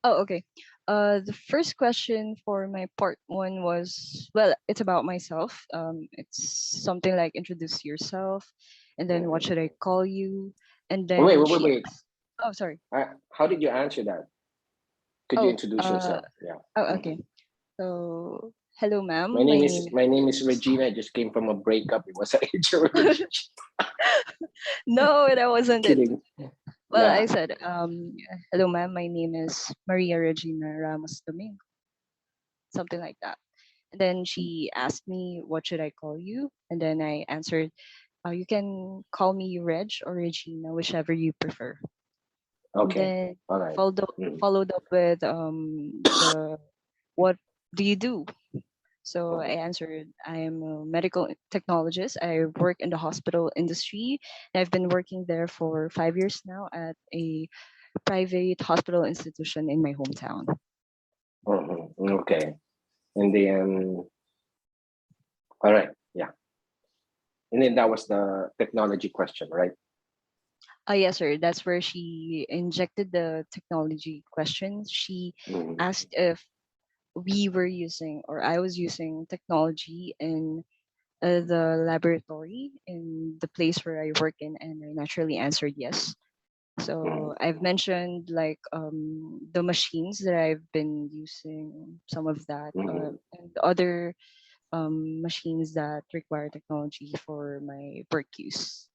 Speaker 2: Oh, okay. The first question for my part one was, well, it's about myself. It's something like introduce yourself, and then what
Speaker 1: Mhm.
Speaker 2: should I call you? And
Speaker 1: Oh, wait,
Speaker 2: then
Speaker 1: wait, wait,
Speaker 2: she
Speaker 1: wait.
Speaker 2: asked, oh, sorry.
Speaker 1: How did you answer that? Could you
Speaker 2: Oh,
Speaker 1: introduce yourself? Yeah.
Speaker 2: okay.
Speaker 1: Mhm.
Speaker 2: So, hello,
Speaker 1: My
Speaker 2: ma'am.
Speaker 1: name
Speaker 2: My
Speaker 1: is
Speaker 2: name
Speaker 1: my name is
Speaker 2: is.
Speaker 1: Regina. I just came from a breakup. It was an age relationship.
Speaker 2: No, that wasn't it.
Speaker 1: Kidding.
Speaker 2: Well,
Speaker 1: Yeah.
Speaker 2: I said, hello, ma'am. My name is Maria Regina Ramos Domingo, something like that. And then she asked me, what should I call you? And then I answered, you can call me Reg or Regina, whichever you prefer. And
Speaker 1: Okay.
Speaker 2: then
Speaker 1: All right. Mhm.
Speaker 2: followed up with the what do you do? So I
Speaker 1: Mhm.
Speaker 2: answered, I am a medical technologist. I work in the hospital industry. I've been working there for 5 years now at a private hospital institution in my hometown.
Speaker 1: Mhm. Okay. And then, all right. Yeah. And then that was the technology question, right?
Speaker 2: Yes, sir. That's where she injected the technology questions. She
Speaker 1: Mhm.
Speaker 2: asked if we were using or I was using technology in the laboratory in the place where I work in, and I naturally answered yes. So
Speaker 1: Mhm.
Speaker 2: I've mentioned like the machines that I've been using, some of that,
Speaker 1: Mhm.
Speaker 2: and other machines that require technology for my work use.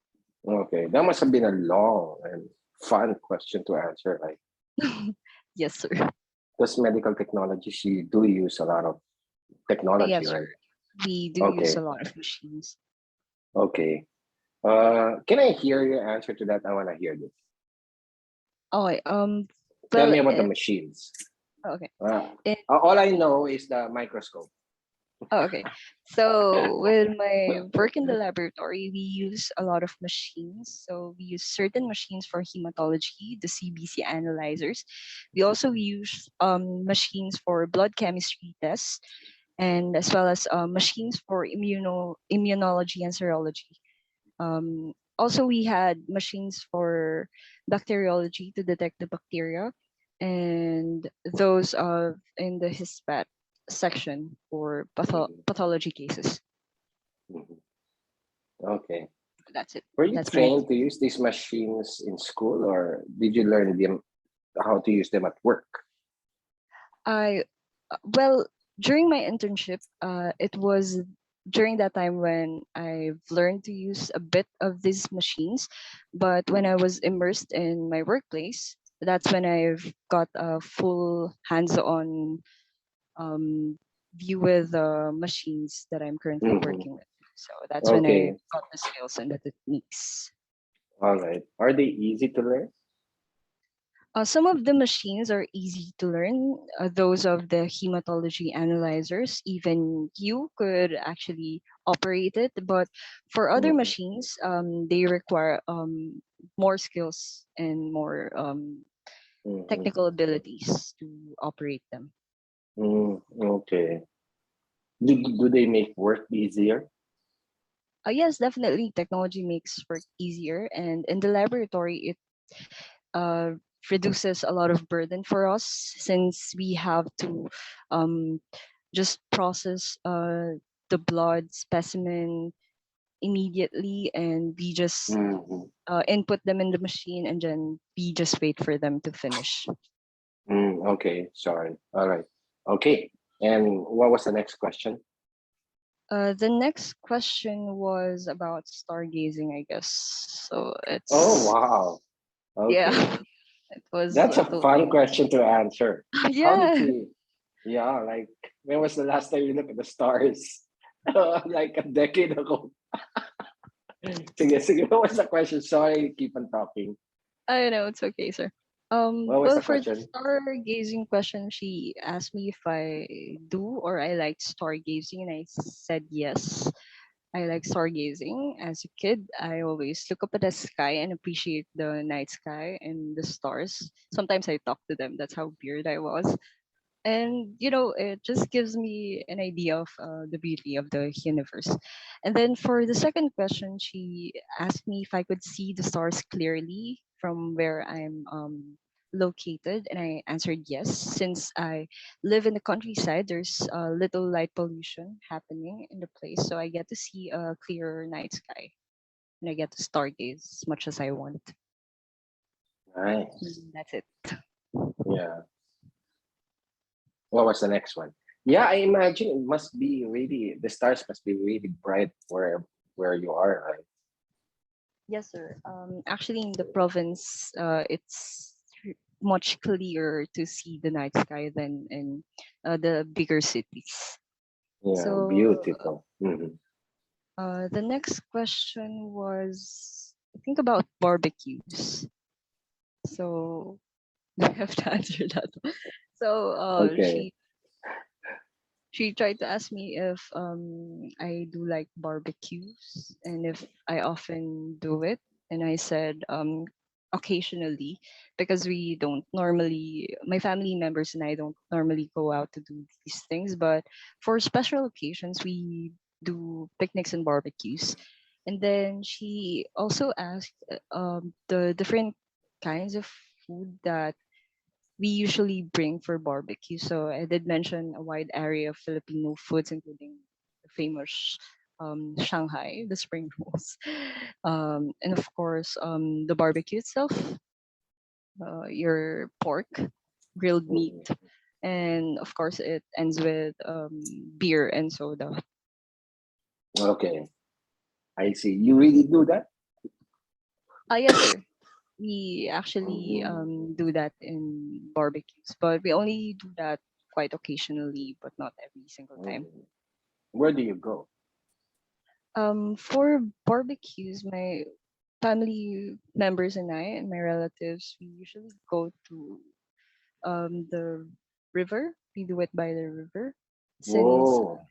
Speaker 1: Okay. That must have been a long and fun question to answer, right?
Speaker 2: Yes, sir.
Speaker 1: Because medical technologies, you do use a lot of technology,
Speaker 2: Yes, sir.
Speaker 1: right?
Speaker 2: We do use a
Speaker 1: Okay.
Speaker 2: lot of machines.
Speaker 1: Okay. Can I hear your answer to that? I want to hear this.
Speaker 2: Oh,
Speaker 1: Tell
Speaker 2: well,
Speaker 1: me about the machines.
Speaker 2: okay.
Speaker 1: Uh,
Speaker 2: It,
Speaker 1: all I know is the microscope.
Speaker 2: okay. So with my work in the laboratory, we use a lot of machines. So we use certain machines for hematology, the CBC analyzers. We also use machines for blood chemistry tests, and as well as machines for immunology and serology. Also, we had machines for bacteriology to detect the bacteria, and those in the HISPAT section for
Speaker 1: Mhm.
Speaker 2: pathology cases.
Speaker 1: Mhm. Okay.
Speaker 2: That's it.
Speaker 1: Were you
Speaker 2: That's my
Speaker 1: trained to
Speaker 2: experience.
Speaker 1: use these machines in school, or did you learn them how to use them at work?
Speaker 2: I well, during my internship, it was during that time when I've learned to use a bit of these machines. But when I was immersed in my workplace, that's when I've got a full hands-on um, view with the machines that I'm currently
Speaker 1: Hmm.
Speaker 2: working with. So that's when I
Speaker 1: Okay,
Speaker 2: got the skills and the techniques.
Speaker 1: all right. Are they easy to learn?
Speaker 2: Some of the machines are easy to learn. Those of the hematology analyzers, even you could actually operate it. But for other
Speaker 1: Hmm.
Speaker 2: machines, they require more skills and more
Speaker 1: Hmm.
Speaker 2: technical abilities to operate them.
Speaker 1: Okay. Do they make work easier?
Speaker 2: Yes, definitely, technology makes work easier, and in the laboratory, it uh, reduces a lot of burden for us since we have to um, just process the blood specimen immediately, and we just
Speaker 1: Hmm.
Speaker 2: input them in the machine, and then we just wait for them to finish.
Speaker 1: Okay, sorry. All right. Okay. And what was the next question?
Speaker 2: The next question was about stargazing, I guess. So
Speaker 1: Oh,
Speaker 2: it's
Speaker 1: wow.
Speaker 2: yeah,
Speaker 1: Okay.
Speaker 2: it was
Speaker 1: That's a
Speaker 2: totally
Speaker 1: fun question to answer. How did
Speaker 2: yeah.
Speaker 1: you, yeah, like, when was the last time you looked at the stars? Like a decade ago. Sige, sige. What was the question? Sorry, keep on talking.
Speaker 2: I know it's okay, sir.
Speaker 1: What was
Speaker 2: Well,
Speaker 1: the
Speaker 2: for the
Speaker 1: question?
Speaker 2: stargazing question, she asked me if I do or I like stargazing, and I said yes. I like stargazing. As a kid, I always look up at the sky and appreciate the night sky and the stars. Sometimes I talk to them. That's how weird I was. And it just gives me an idea of the beauty of the universe. And then for the second question, she asked me if I could see the stars clearly from where I'm located, and I answered yes. Since I live in the countryside, there's little light pollution happening in the place, so I get to see a clearer night sky, and I get to stargaze as much as I want.
Speaker 1: Nice.
Speaker 2: That's it.
Speaker 1: Yeah. What was the next one? Yeah, I imagine it must be really, the stars must be really bright where you are, right?
Speaker 2: Yes, sir. Actually, in the province, it's much clearer to see the night sky than in the bigger cities.
Speaker 1: Yeah,
Speaker 2: So,
Speaker 1: beautiful. Hmm.
Speaker 2: the next question was, I think, about barbecues. So, I have to answer that. So,
Speaker 1: Okay.
Speaker 2: she tried to ask me if I do like barbecues and if I often do it. And I said occasionally, because we don't normally, my family members and I don't normally go out to do these things. But for special occasions, we do picnics and barbecues. And then she also asked the different kinds of food that we usually bring for barbecue. So I did mention a wide area of Filipino foods, including the famous Shanghai, the spring rolls, and of course the barbecue itself, your pork, grilled meat,
Speaker 1: Mhm.
Speaker 2: and of course it ends with beer and soda.
Speaker 1: Okay. I see. You really do that?
Speaker 2: Yes, sir. We actually
Speaker 1: Mhm.
Speaker 2: do that in barbecues, but we only do that quite occasionally, but not every single time.
Speaker 1: Mhm. Where do you go?
Speaker 2: For barbecues, my family members and I and my relatives, we usually go to the river. We do it by the river, since
Speaker 1: Whoa.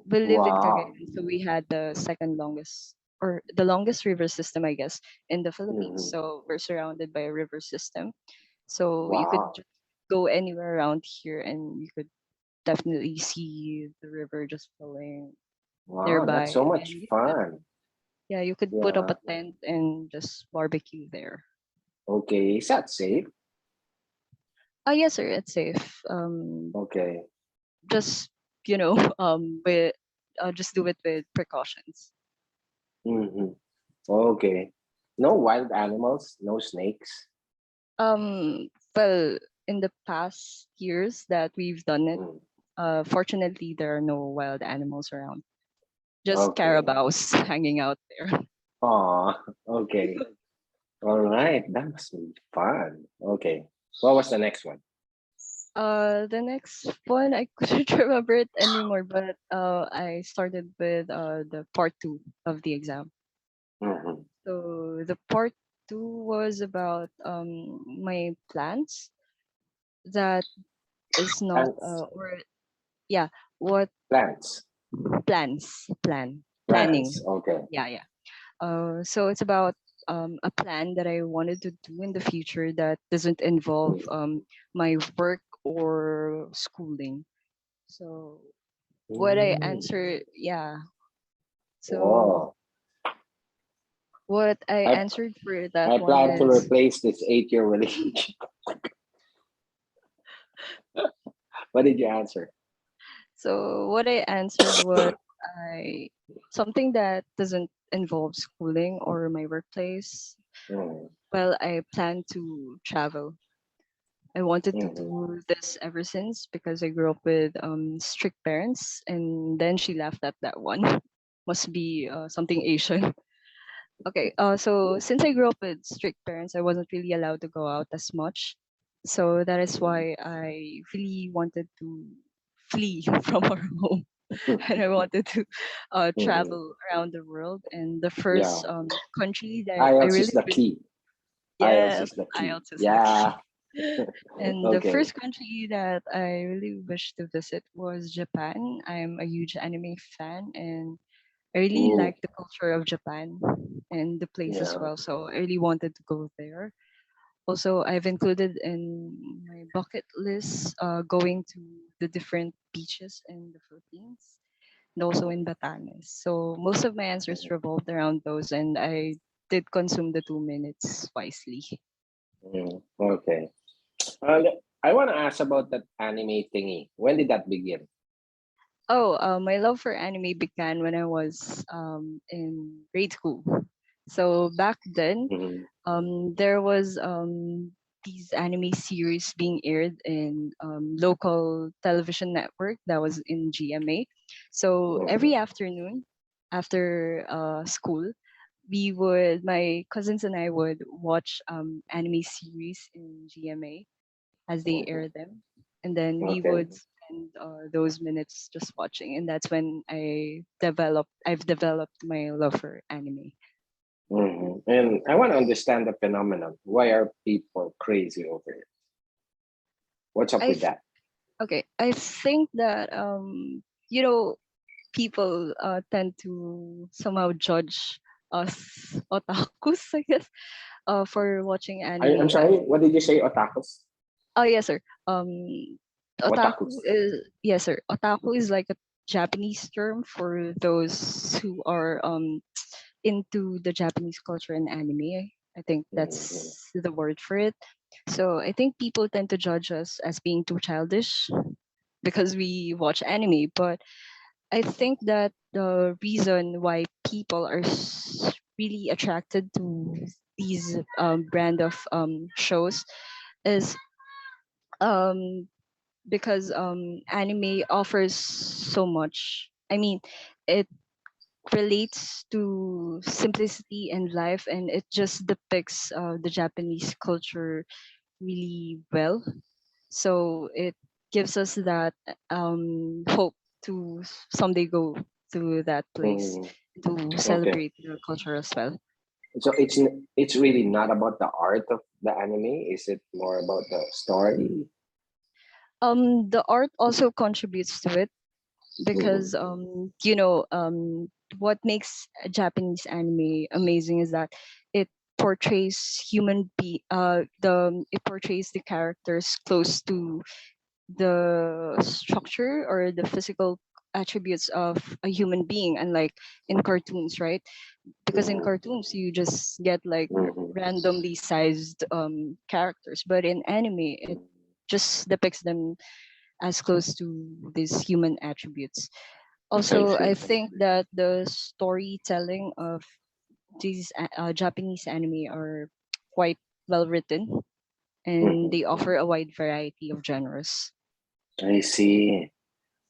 Speaker 2: we live in
Speaker 1: Wow.
Speaker 2: Cagayan, so we had the second longest or the longest river system, I guess, in the Philippines.
Speaker 1: Mhm.
Speaker 2: So we're surrounded by a river system. So you could
Speaker 1: Wow.
Speaker 2: just go anywhere around here, and you could definitely see the river just flowing
Speaker 1: Wow. That's
Speaker 2: nearby,
Speaker 1: so
Speaker 2: and
Speaker 1: much
Speaker 2: you could
Speaker 1: fun.
Speaker 2: yeah, you could put up
Speaker 1: Yeah.
Speaker 2: a tent and just barbecue there.
Speaker 1: Okay. Is that safe?
Speaker 2: Yes, sir, it's safe.
Speaker 1: Okay.
Speaker 2: Just with just do it with precautions.
Speaker 1: Hmm. Okay. No wild animals, no snakes.
Speaker 2: Well, in the past years that we've done it,
Speaker 1: Mm.
Speaker 2: fortunately there are no wild animals around. Just
Speaker 1: Okay.
Speaker 2: carabaos hanging out there.
Speaker 1: Oh, okay. All right. That must be fun. Okay. What was the next one?
Speaker 2: The next one I couldn't remember it anymore, but I started with the part two of the exam.
Speaker 1: Mm-hmm.
Speaker 2: So the part two was about my plans that is not
Speaker 1: Plants.
Speaker 2: or yeah, what
Speaker 1: Plants.
Speaker 2: planning.
Speaker 1: Plants. Okay.
Speaker 2: Yeah. So it's about a plan that I wanted to do in the future that doesn't involve
Speaker 1: Mm.
Speaker 2: my work or schooling. So what I
Speaker 1: Mm.
Speaker 2: answered, yeah. So
Speaker 1: Oh,
Speaker 2: what I
Speaker 1: I
Speaker 2: answered for that
Speaker 1: I
Speaker 2: one
Speaker 1: plan to
Speaker 2: is,
Speaker 1: replace this 8 year relationship. What did you answer?
Speaker 2: so what I answered what I something that doesn't involve schooling or my workplace.
Speaker 1: Mm.
Speaker 2: Well, I plan to travel. I wanted to
Speaker 1: Mm-hmm.
Speaker 2: do this ever since because I grew up with strict parents, and then she laughed at that one. Must be something Asian. Okay, so since I grew up with strict parents, I wasn't really allowed to go out as much. So that is why I really wanted to flee from our home, and I wanted to
Speaker 1: Mm-hmm.
Speaker 2: travel around the world. And the first
Speaker 1: Yeah.
Speaker 2: country that I
Speaker 1: IELTS is
Speaker 2: really
Speaker 1: the
Speaker 2: wish,
Speaker 1: key. IELTS
Speaker 2: yes,
Speaker 1: is the key.
Speaker 2: IELTS is the
Speaker 1: Yeah.
Speaker 2: key. And the
Speaker 1: Okay.
Speaker 2: first country that I really wish to visit was Japan. I'm a huge anime fan, and I really
Speaker 1: Ooh.
Speaker 2: like the culture of Japan and the place as
Speaker 1: Yeah.
Speaker 2: well. So I really wanted to go there. Also, I've included in my bucket list going to the different beaches in the Philippines and also in Batanes. So most of my answers revolved around those, and I did consume the 2 minutes wisely.
Speaker 1: Mm. Okay. I want to ask about that anime thingy. When did that begin?
Speaker 2: Oh, my love for anime began when I was in grade school. So back then,
Speaker 1: Mm-hmm.
Speaker 2: there was these anime series being aired in local television network that was in GMA. So every
Speaker 1: Mm-hmm.
Speaker 2: afternoon after school, my cousins and I would watch anime series in GMA as they
Speaker 1: Mm-hmm.
Speaker 2: air them, and then we
Speaker 1: Okay.
Speaker 2: would spend those minutes just watching, and that's when I've developed my love for anime.
Speaker 1: Mm-hmm. And I want to understand the phenomenon. Why are people crazy over it? What's up
Speaker 2: I
Speaker 1: with
Speaker 2: th-
Speaker 1: that?
Speaker 2: okay, I think that you know people tend to somehow judge us otakus, I guess, for watching
Speaker 1: I'm
Speaker 2: anime
Speaker 1: sorry.
Speaker 2: as
Speaker 1: What did you say? Otakus?
Speaker 2: oh yes sir. Otaku
Speaker 1: Otakus.
Speaker 2: is yes sir. Otaku is like a Japanese term for those who are into the Japanese culture and anime. I think
Speaker 1: Mm-hmm.
Speaker 2: that's the word for it. So I think people tend to judge us as being too childish because we watch anime, but I think that the reason why people are really attracted to these brand of shows is um, because anime offers so much. I mean, it relates to simplicity and life, and it just depicts the Japanese culture really well. So it gives us that hope to someday go to that place
Speaker 1: Mm-hmm.
Speaker 2: to
Speaker 1: Okay.
Speaker 2: celebrate the culture as well.
Speaker 1: So it's really not about the art of the anime. Is it more about the story?
Speaker 2: The art also contributes to it because
Speaker 1: Mm-hmm.
Speaker 2: what makes a Japanese anime amazing is that it it portrays the characters close to the structure or the physical attributes of a human being, unlike in cartoons, right? Because in
Speaker 1: Mm-hmm.
Speaker 2: cartoons you just get like
Speaker 1: Mm-hmm.
Speaker 2: randomly sized characters, but in anime it just depicts them as close to these human attributes.
Speaker 1: I
Speaker 2: Also, I
Speaker 1: see.
Speaker 2: think that the storytelling of these Japanese anime are quite well written, and
Speaker 1: Mhm.
Speaker 2: they offer a wide variety of genres.
Speaker 1: I see.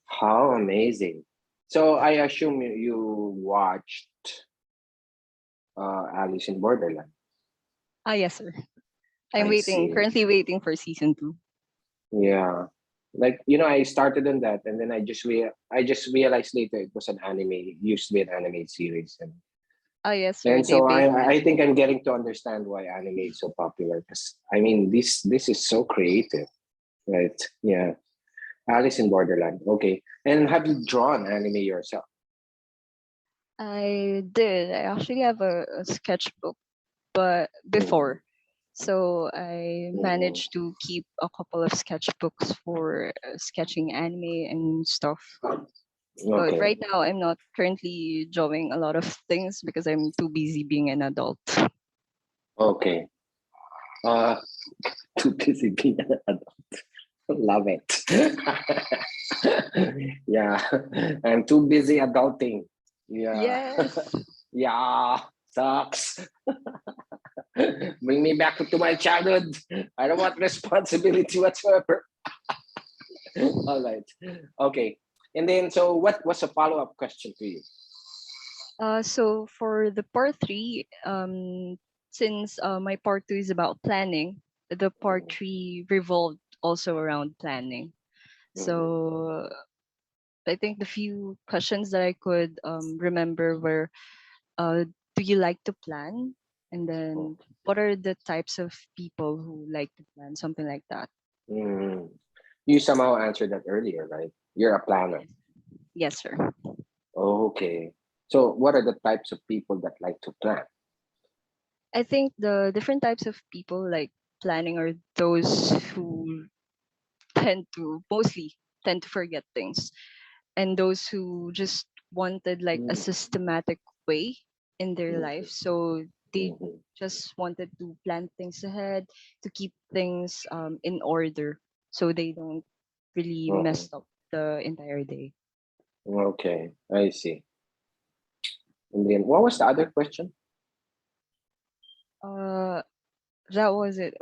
Speaker 1: How amazing. So I assume you watched Alice in Borderland.
Speaker 2: Ah, yes, sir. I'm
Speaker 1: I
Speaker 2: waiting,
Speaker 1: see.
Speaker 2: currently waiting for season two.
Speaker 1: Yeah. Like, I started on that, and then I just realized later it was an anime, used to be an anime series.
Speaker 2: Ah, yes, sir.
Speaker 1: And
Speaker 2: They
Speaker 1: so
Speaker 2: based it.
Speaker 1: I think I'm getting to understand why anime is so popular, because I mean this is so creative, right? Yeah. Alice in Borderland. Okay. And have you drawn anime yourself?
Speaker 2: I did. I actually have a sketchbook, but
Speaker 1: Mm-hmm.
Speaker 2: before. So I
Speaker 1: Mm-hmm.
Speaker 2: managed to keep a couple of sketchbooks for sketching anime and stuff. But
Speaker 1: Okay.
Speaker 2: right now, I'm not currently drawing a lot of things because I'm too busy being an adult.
Speaker 1: Okay. Uh too busy being an adult. Love it. Yeah. I'm too busy adulting. Yeah.
Speaker 2: Yes.
Speaker 1: Yeah. Sucks. Bring me back to my childhood. I don't want responsibility whatsoever. All right. Okay. And then, so what was a follow up question to you?
Speaker 2: So for the part three, since my part two is about planning, the part three revolved also around planning.
Speaker 1: Mm-hmm.
Speaker 2: So I think the few questions that I could remember were, uh, do you like to plan? And then what are the types of people who like to plan? Something like that.
Speaker 1: Mm-hmm. You somehow answered that earlier, right? You're a planner.
Speaker 2: Yes. Yes, sir.
Speaker 1: Okay. So, what are the types of people that like to plan?
Speaker 2: I think the different types of people like planning are those who mostly tend to forget things, and those who just wanted like a systematic way in their life.
Speaker 1: Mm-hmm.
Speaker 2: So they
Speaker 1: Mm-hmm.
Speaker 2: just wanted to plan things ahead, to keep things in order, so they don't really
Speaker 1: Uh-huh.
Speaker 2: mess up the entire day.
Speaker 1: Okay, I see. And then, what was the other question?
Speaker 2: uh that was it,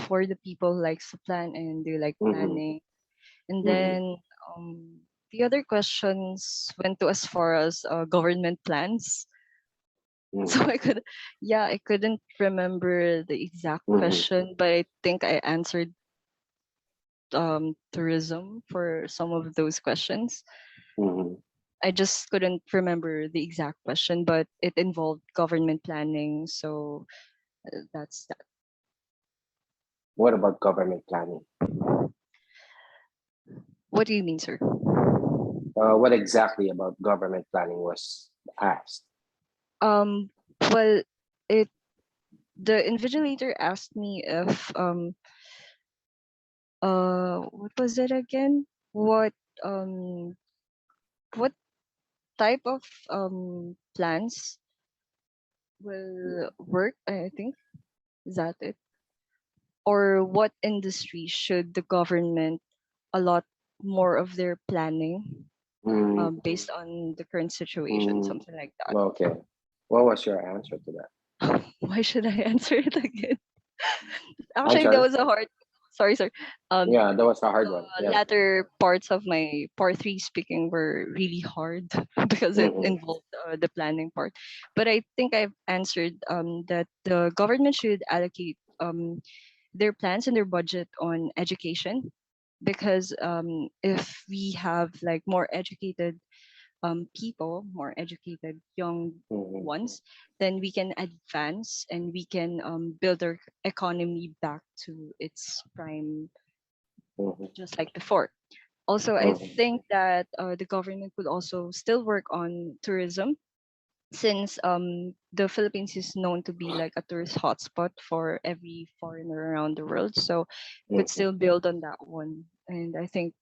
Speaker 2: for the people who likes to plan and they like
Speaker 1: Mm-hmm.
Speaker 2: planning. And
Speaker 1: Mm-hmm.
Speaker 2: then the other questions went to as far as government plans. So
Speaker 1: Mm-hmm.
Speaker 2: I couldn't remember the exact
Speaker 1: Mm-hmm.
Speaker 2: question, but I think I answered tourism for some of those questions.
Speaker 1: Mm-hmm.
Speaker 2: I just couldn't remember the exact question, but it involved government planning. So that's that.
Speaker 1: What about government planning?
Speaker 2: What do you mean, sir?
Speaker 1: What exactly about government planning was asked?
Speaker 2: Um, well, it the invigilator asked me if what was it again? Um what type of plans will work, I think. Is that it? Or what industry should the government allot more of their planning
Speaker 1: Mm-hmm.
Speaker 2: based on the current situation,
Speaker 1: Mm-hmm.
Speaker 2: something like that.
Speaker 1: Okay. What was your answer to that?
Speaker 2: Why should I answer it again?
Speaker 1: I'm
Speaker 2: Actually, that
Speaker 1: sorry.
Speaker 2: was a hard. Sorry, sir. Um,
Speaker 1: Yeah, that was a hard one.
Speaker 2: the
Speaker 1: Yeah.
Speaker 2: latter parts of my part three speaking were really hard because it
Speaker 1: Mm-hmm.
Speaker 2: involved the planning part. But I think I've answered that the government should allocate their plans and their budget on education, because if we have like more educated people, more educated young
Speaker 1: Mm-hmm.
Speaker 2: ones, then we can advance and we can build our economy back to its prime,
Speaker 1: Mm-hmm.
Speaker 2: just like before. Also, I
Speaker 1: Mm-hmm.
Speaker 2: think that the government could also still work on tourism, since the Philippines is known to be like a tourist hotspot for every foreigner around the world. So could
Speaker 1: Mm-hmm.
Speaker 2: still build on that one. And I think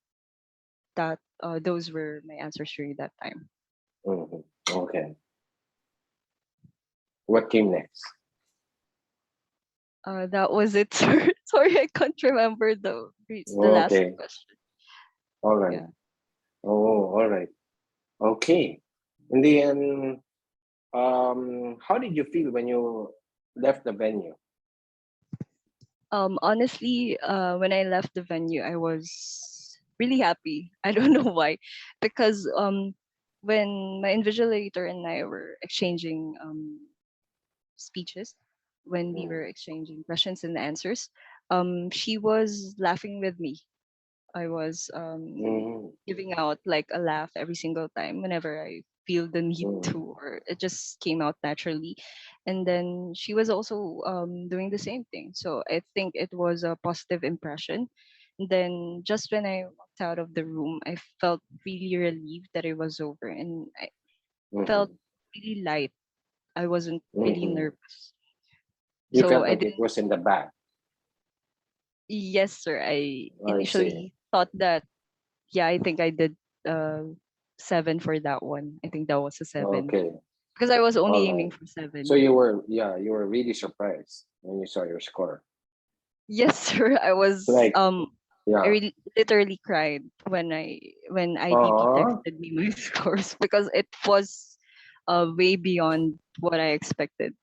Speaker 2: that those were my answers during that time.
Speaker 1: Mm-hmm. Okay. What came next?
Speaker 2: That was it, sir. Sorry, I can't remember the last
Speaker 1: Okay.
Speaker 2: question.
Speaker 1: All right.
Speaker 2: Yeah.
Speaker 1: Oh, all right. Okay. In the end. How did you feel when you left the venue?
Speaker 2: Honestly, when I left the venue, I was really happy. I don't know why, because when my invigilator and I were exchanging speeches, when we
Speaker 1: Mm,
Speaker 2: were exchanging questions and answers, she was laughing with me. I was
Speaker 1: mm,
Speaker 2: giving out like a laugh every single time whenever I feel the need
Speaker 1: mm,
Speaker 2: to, or it just came out naturally. And then she was also doing the same thing. So I think it was a positive impression. And then just when I walked out of the room, I felt really relieved that it was over, and I felt
Speaker 1: mm,
Speaker 2: really light. I wasn't really
Speaker 1: mm.
Speaker 2: nervous.
Speaker 1: You
Speaker 2: So
Speaker 1: felt
Speaker 2: I
Speaker 1: like it
Speaker 2: didn't.
Speaker 1: was in the back.
Speaker 2: Yes, sir. I
Speaker 1: I see.
Speaker 2: initially thought that, yeah, I think I did 7 for that one. I think that was a 7
Speaker 1: Okay.
Speaker 2: because I was
Speaker 1: All
Speaker 2: only aiming
Speaker 1: right.
Speaker 2: for
Speaker 1: So
Speaker 2: 7.
Speaker 1: you were, yeah, you were really surprised when you saw your score.
Speaker 2: Yes, sir.
Speaker 1: Like,
Speaker 2: I
Speaker 1: yeah.
Speaker 2: really literally cried when IDT
Speaker 1: Oh,
Speaker 2: texted me my scores because it was way beyond what I expected.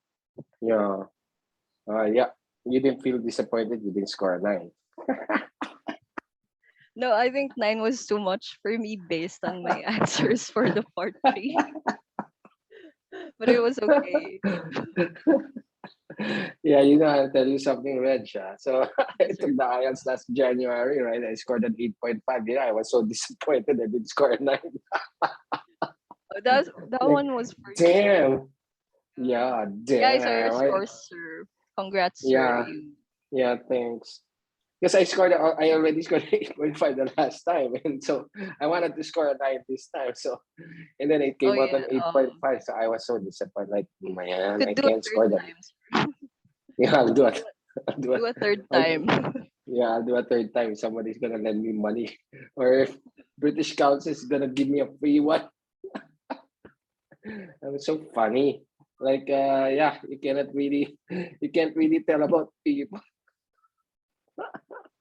Speaker 1: yeah. Yeah. You didn't feel disappointed. You didn't score a nine.
Speaker 2: No, I think 9 was too much for me based on my answers for the part 3, but it was okay.
Speaker 1: Yeah, I'll tell you something, Reg. So I
Speaker 2: Yes,
Speaker 1: took
Speaker 2: sir.
Speaker 1: the IELTS last January, right? I scored an 8.5. Yeah, I was so disappointed I didn't score a 9.
Speaker 2: That
Speaker 1: Like,
Speaker 2: one was for you.
Speaker 1: damn.
Speaker 2: Yeah.
Speaker 1: Yeah,
Speaker 2: Yeah, I saw your
Speaker 1: damn.
Speaker 2: scores, sir. Congrats, sir.
Speaker 1: Yeah,
Speaker 2: You.
Speaker 1: yeah, thanks. Because I already scored 8.5 the last time. And so I wanted to score a 9 this time. So, and then it
Speaker 2: Oh
Speaker 1: came out
Speaker 2: yeah.
Speaker 1: on 8.5. So I was so disappointed. Like,
Speaker 2: You
Speaker 1: man,
Speaker 2: could
Speaker 1: I
Speaker 2: do a
Speaker 1: can't
Speaker 2: third
Speaker 1: score that.
Speaker 2: time, sir.
Speaker 1: Yeah, I'll do it.
Speaker 2: Do a,
Speaker 1: I'll do it.
Speaker 2: do a third
Speaker 1: I'll,
Speaker 2: time.
Speaker 1: yeah, I'll do a third time. Somebody's gonna lend me money, or if British Council is gonna give me a free one. That was so funny. Like, yeah, you can't really tell about people.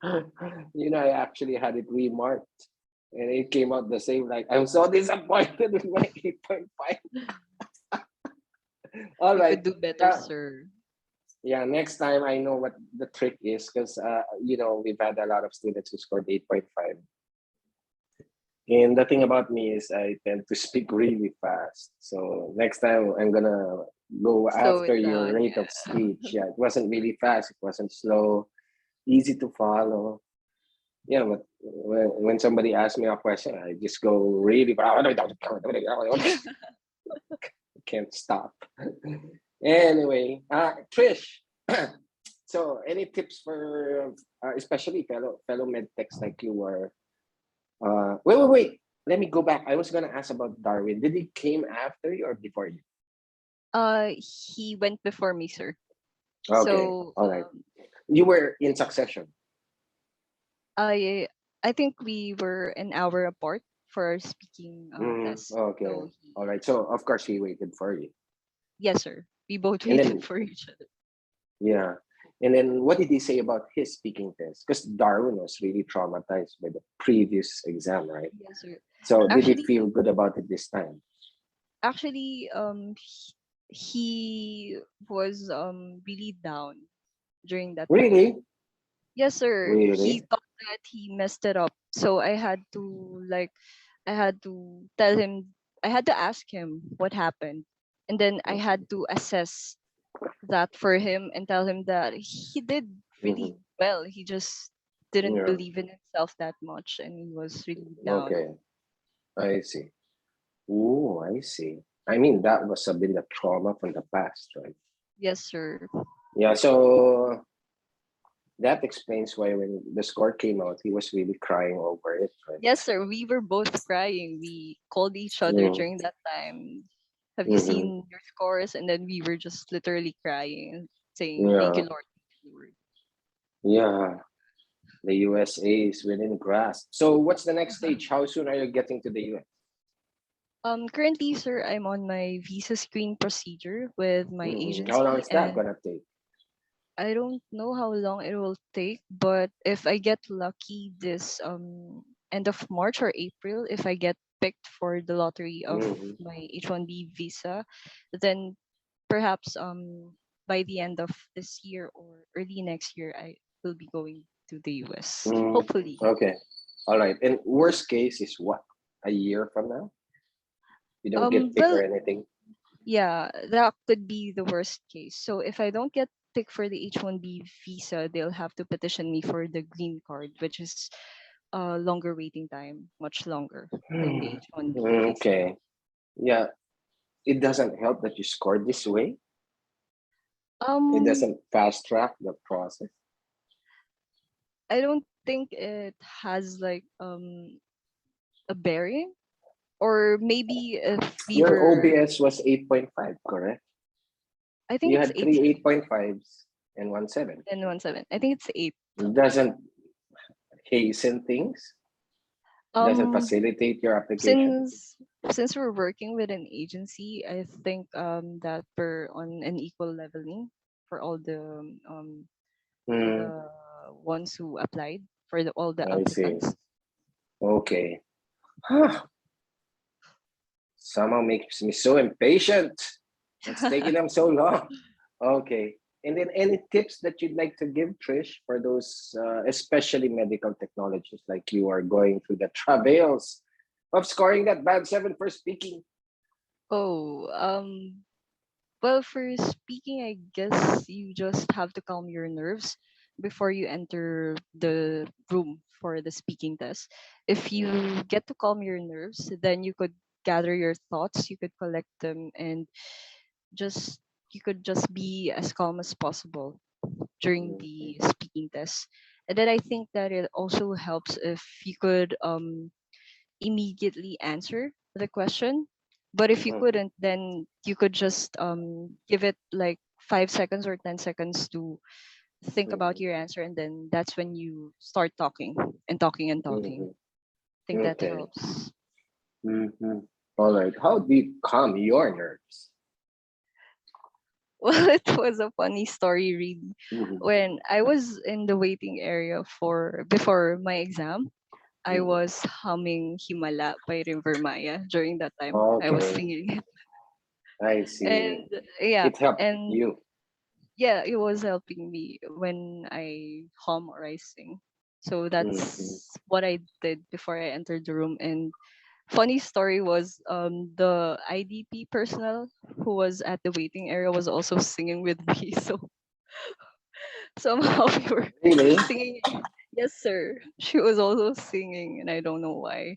Speaker 1: I actually had it remarked, and it came out the same. Like, I'm so disappointed with my 8.5. All
Speaker 2: You could
Speaker 1: right.
Speaker 2: do better,
Speaker 1: Uh,
Speaker 2: sir.
Speaker 1: yeah, next time I know what the trick is because, we've had a lot of students who scored 8.5. And the thing about me is I tend to speak really fast. So next time I'm gonna go
Speaker 2: Slow
Speaker 1: after
Speaker 2: it
Speaker 1: your
Speaker 2: down,
Speaker 1: rate of
Speaker 2: yeah.
Speaker 1: speech. Yeah, it wasn't really fast. It wasn't slow, easy to follow. Yeah, but when somebody asks me a question, I just go really can't stop. Anyway, Trish. So, any tips for, especially fellow medtechs like you were? Wait. Let me go back. I was gonna ask about Darwin. Did he came after you or before you?
Speaker 2: He went before me, sir.
Speaker 1: Okay,
Speaker 2: So
Speaker 1: all right. You were in succession.
Speaker 2: I I think we were an hour apart for our speaking test.
Speaker 1: Okay,
Speaker 2: So
Speaker 1: all
Speaker 2: he,
Speaker 1: right. So of course he waited for you,
Speaker 2: yes, sir. We both
Speaker 1: and
Speaker 2: waited
Speaker 1: then
Speaker 2: for each other.
Speaker 1: yeah, and then what did he say about his speaking test? Because Darwin was really traumatized by the previous exam, right?
Speaker 2: Yes, sir.
Speaker 1: So did he
Speaker 2: Actually,
Speaker 1: feel good about it this time?
Speaker 2: actually, he was really down during that time.
Speaker 1: Really,
Speaker 2: Yes, sir. He
Speaker 1: really.
Speaker 2: thought that he messed it up. So I had to tell him, I had to ask him what happened. And then I had to assess that for him and tell him that he did really
Speaker 1: Mm-hmm.
Speaker 2: well. He just didn't
Speaker 1: Yeah.
Speaker 2: believe in himself that much and he was really down.
Speaker 1: Okay, I see. Oh, I see. I mean, that must have been the trauma from the past, right?
Speaker 2: Yes, sir.
Speaker 1: Yeah, so that explains why when the score came out, he was really crying over it, right?
Speaker 2: Yes, sir. We were both crying. We called each other
Speaker 1: Mm,
Speaker 2: during that time. Have you
Speaker 1: mm-hmm.
Speaker 2: seen your scores? And then we were just literally crying and saying, "Thank
Speaker 1: Yeah,
Speaker 2: you, Lord. Thank you, Lord."
Speaker 1: yeah. The USA is within grasp. So, what's the next stage? How soon are you getting to the US?
Speaker 2: Currently, sir, I'm on my visa screen procedure with my
Speaker 1: How long
Speaker 2: agency,
Speaker 1: is that
Speaker 2: and
Speaker 1: gonna take?
Speaker 2: I don't know how long it will take, but if I get lucky this end of March or April, if I get picked for the lottery of
Speaker 1: Mm-hmm.
Speaker 2: my H1B visa, then perhaps by the end of this year or early next year, I will be going to the US.
Speaker 1: Mm,
Speaker 2: Hopefully.
Speaker 1: okay. All right. And worst case is what? A year from now? You don't get picked or
Speaker 2: Well,
Speaker 1: anything?
Speaker 2: yeah, that could be the worst case. So if I don't get picked for the H1B visa, they'll have to petition me for the green card, which is a longer waiting time, much longer than the H1B visa.
Speaker 1: Okay. Yeah. It doesn't help that you scored this way. It
Speaker 2: Um,
Speaker 1: doesn't fast track the process.
Speaker 2: I don't think it has like a bearing, or maybe if we
Speaker 1: Your
Speaker 2: were,
Speaker 1: OBS was 8.5, correct?
Speaker 2: I think
Speaker 1: You
Speaker 2: it's
Speaker 1: had
Speaker 2: eight
Speaker 1: three 8.5s and one 7.
Speaker 2: and 1/7. I think it's eight.
Speaker 1: It doesn't hasten things, doesn't
Speaker 2: Um,
Speaker 1: facilitate your application.
Speaker 2: since since we're working with an agency, I think that we're on an equal leveling for all
Speaker 1: Hmm,
Speaker 2: the ones who applied, for all the
Speaker 1: I see.
Speaker 2: applicants.
Speaker 1: Okay. Huh. Somehow makes me so impatient. What's taking them so long? Okay. And then any tips that you'd like to give, Trish, for those, especially medical technologists like you are going through the travails of scoring that band 7 for speaking?
Speaker 2: Oh, well, for speaking, I guess you just have to calm your nerves before you enter the room for the speaking test. If you get to calm your nerves, then you could gather your thoughts, you could collect them, and just you could just be as calm as possible during
Speaker 1: Mhm,
Speaker 2: the speaking test. And then I think that it also helps if you could immediately answer the question. But if you
Speaker 1: mhm,
Speaker 2: couldn't, then you could just give it like 5 seconds or 10 seconds to think about
Speaker 1: mhm,
Speaker 2: your answer, and then that's when you start talking and talking and talking.
Speaker 1: mhm.
Speaker 2: I think that
Speaker 1: Okay.
Speaker 2: helps.
Speaker 1: Mhm. All right. How do you calm your nerves?
Speaker 2: Well, it was a funny story, really.
Speaker 1: Mhm,
Speaker 2: When I was in the waiting area for before my exam, I
Speaker 1: mhm.
Speaker 2: was humming Himala by River Maya. During that time, I was
Speaker 1: Okay,
Speaker 2: singing it.
Speaker 1: I see.
Speaker 2: And yeah,
Speaker 1: It helped
Speaker 2: and
Speaker 1: you.
Speaker 2: yeah, it was helping me when I hum or I sing. So
Speaker 1: Mhm.
Speaker 2: that's what I did before I entered the room. And funny story was the IDP personnel who was at the waiting area was also singing with me. So somehow we were
Speaker 1: Really?
Speaker 2: singing. Yes, sir. She was also singing, and I don't know why,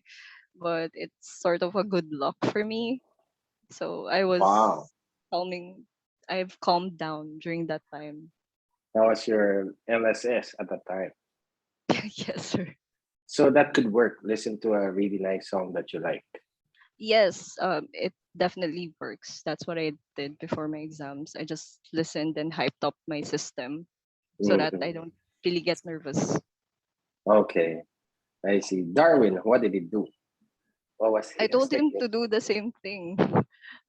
Speaker 2: but it's sort of a good luck for me. So I was
Speaker 1: Wow.
Speaker 2: calming. I've calmed down during that time.
Speaker 1: That was your LSS at that time.
Speaker 2: Yes, sir.
Speaker 1: So that could work. Listen to a really nice song that you like.
Speaker 2: Yes, it definitely works. That's what I did before my exams. I just listened and hyped up my system so that I
Speaker 1: Mhm.
Speaker 2: don't really get nervous.
Speaker 1: Okay, I see. Darwin, what did he do? What was
Speaker 2: I
Speaker 1: his
Speaker 2: told him
Speaker 1: technique?
Speaker 2: to do the same thing,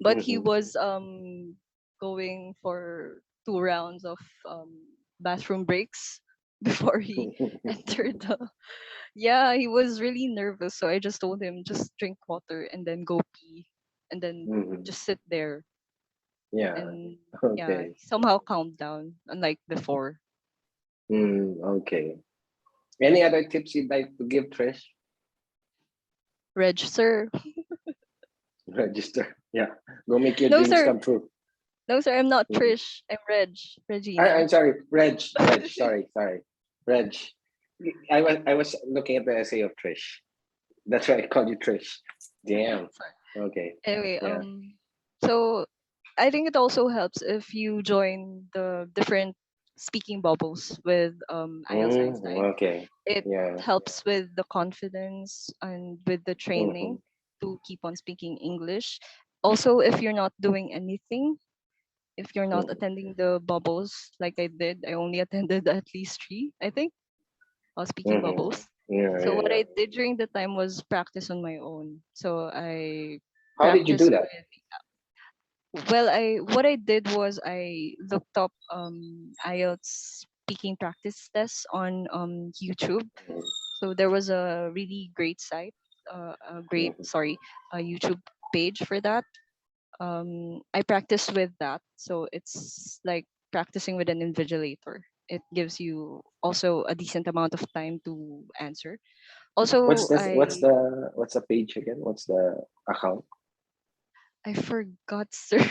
Speaker 2: but he
Speaker 1: Hmm.
Speaker 2: was going for 2 rounds of bathroom breaks before he entered the. Yeah, he was really nervous, so I just told him just drink water and then go pee, and then
Speaker 1: Hmm.
Speaker 2: just sit there.
Speaker 1: Yeah.
Speaker 2: And yeah,
Speaker 1: Okay.
Speaker 2: he somehow calmed down, unlike before.
Speaker 1: Okay. Any other tips you'd like to give, Trish?
Speaker 2: Reg, sir.
Speaker 1: Register. Yeah. Go make your
Speaker 2: No,
Speaker 1: dreams
Speaker 2: sir.
Speaker 1: come true.
Speaker 2: No, sir. I'm not
Speaker 1: Mhm.
Speaker 2: Trish. I'm Reg. Regina.
Speaker 1: I'm sorry, Reg. Sorry, Reg. I was looking at the essay of Trish. That's why I called you Trish. Damn.
Speaker 2: Sorry.
Speaker 1: Okay.
Speaker 2: Anyway,
Speaker 1: Yeah.
Speaker 2: so I think it also helps if you join the different speaking bubbles with IELTS Einstein.
Speaker 1: Okay.
Speaker 2: It
Speaker 1: Yeah.
Speaker 2: helps with the confidence and with the
Speaker 1: Mm-hmm.
Speaker 2: training to keep on speaking English. Also, if you're not doing anything, if you're not
Speaker 1: Mm-hmm.
Speaker 2: attending the bubbles like I did, I only attended at least three, I think, speaking
Speaker 1: Mm-hmm.
Speaker 2: bubbles.
Speaker 1: Yeah,
Speaker 2: So
Speaker 1: yeah,
Speaker 2: what
Speaker 1: yeah.
Speaker 2: I did during the time was practice on my own. So I
Speaker 1: How did you do
Speaker 2: practiced
Speaker 1: that?
Speaker 2: with, well, I what I did was I looked up IELTS speaking practice tests on YouTube. So there was a really great site.
Speaker 1: Mhm.
Speaker 2: a YouTube page for that. I practice with that, so it's like practicing with an invigilator. It gives you also a decent amount of time to answer.
Speaker 1: What's
Speaker 2: Also,
Speaker 1: this? What's the page again? What's the account
Speaker 2: I forgot, sir.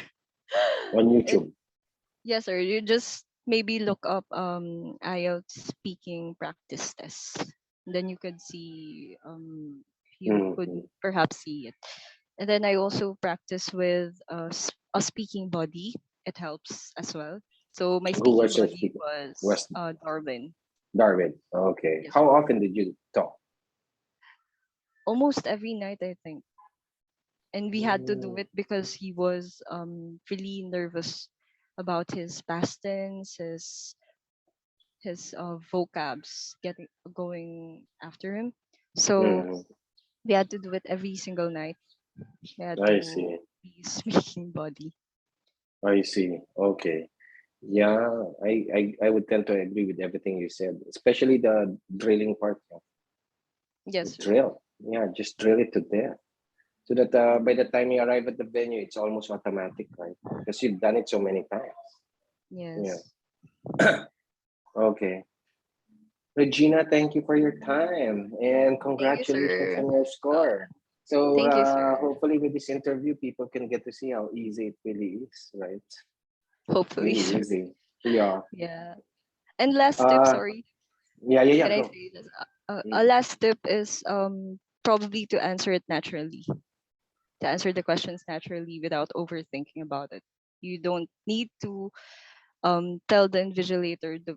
Speaker 1: on
Speaker 2: it
Speaker 1: YouTube?
Speaker 2: Yes, sir. You just maybe look up IELTS speaking practice test. Then you could see you could
Speaker 1: Mhm.
Speaker 2: perhaps see it. And then I also practice with a speaking body. It helps as well. So my
Speaker 1: Who
Speaker 2: speaking
Speaker 1: was your
Speaker 2: body
Speaker 1: speaker?
Speaker 2: was
Speaker 1: Was
Speaker 2: Darwin.
Speaker 1: Darwin? Okay.
Speaker 2: Yes,
Speaker 1: How
Speaker 2: sir.
Speaker 1: often did you talk?
Speaker 2: Almost every night, I think. And we had to do
Speaker 1: Mm,
Speaker 2: it because he was really nervous about his past tense, his vocabs getting going after him. So
Speaker 1: mhm.
Speaker 2: we had to do it every single night. We had
Speaker 1: I
Speaker 2: to
Speaker 1: see.
Speaker 2: be speaking body.
Speaker 1: I see. Okay. Yeah, I would tend to agree with everything you said, especially the drilling part.
Speaker 2: Yes, sir.
Speaker 1: Drill. Yeah, just drill it to death. So that by the time you arrive at the venue, it's almost automatic, right? Because you've done it so many times. Yeah.
Speaker 2: Yes.
Speaker 1: Okay. Regina, thank you for your time and
Speaker 2: Thank you,
Speaker 1: congratulations
Speaker 2: sir.
Speaker 1: on your
Speaker 2: Uh,
Speaker 1: score. So
Speaker 2: Thank you, sir.
Speaker 1: hopefully with this interview, people can get to see how easy it really is, right?
Speaker 2: Hopefully,
Speaker 1: Really
Speaker 2: sir.
Speaker 1: easy. Yeah.
Speaker 2: Yeah. And last tip,
Speaker 1: Uh,
Speaker 2: sorry.
Speaker 1: yeah,
Speaker 2: Can I
Speaker 1: go.
Speaker 2: say this? A
Speaker 1: Mm,
Speaker 2: last tip is probably to answer it naturally. To answer the questions naturally without overthinking about it. You don't need to tell the invigilator the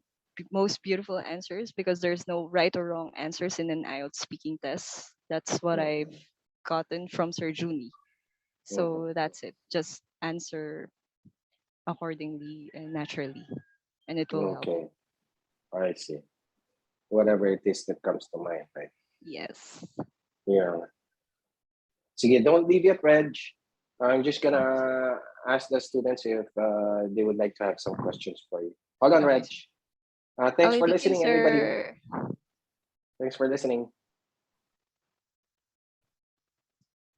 Speaker 2: most beautiful answers because there's no right or wrong answers in an IELTS speaking test. That's what I've
Speaker 1: mm,
Speaker 2: gotten from Sir Juni.
Speaker 1: mm.
Speaker 2: So that's it. Just answer accordingly and naturally, and it will help.
Speaker 1: Okay, I see. Whatever it is that comes to mind, right?
Speaker 2: Yes.
Speaker 1: Yeah. Sige, don't leave yet, Reg. I'm just
Speaker 2: Okay,
Speaker 1: gonna ask the students if they would like to have some questions for you. Hold on,
Speaker 2: okay,
Speaker 1: Reg.
Speaker 2: sir.
Speaker 1: Thanks
Speaker 2: Okay,
Speaker 1: for
Speaker 2: thank you,
Speaker 1: listening, everybody.
Speaker 2: sir.
Speaker 1: Thanks for listening.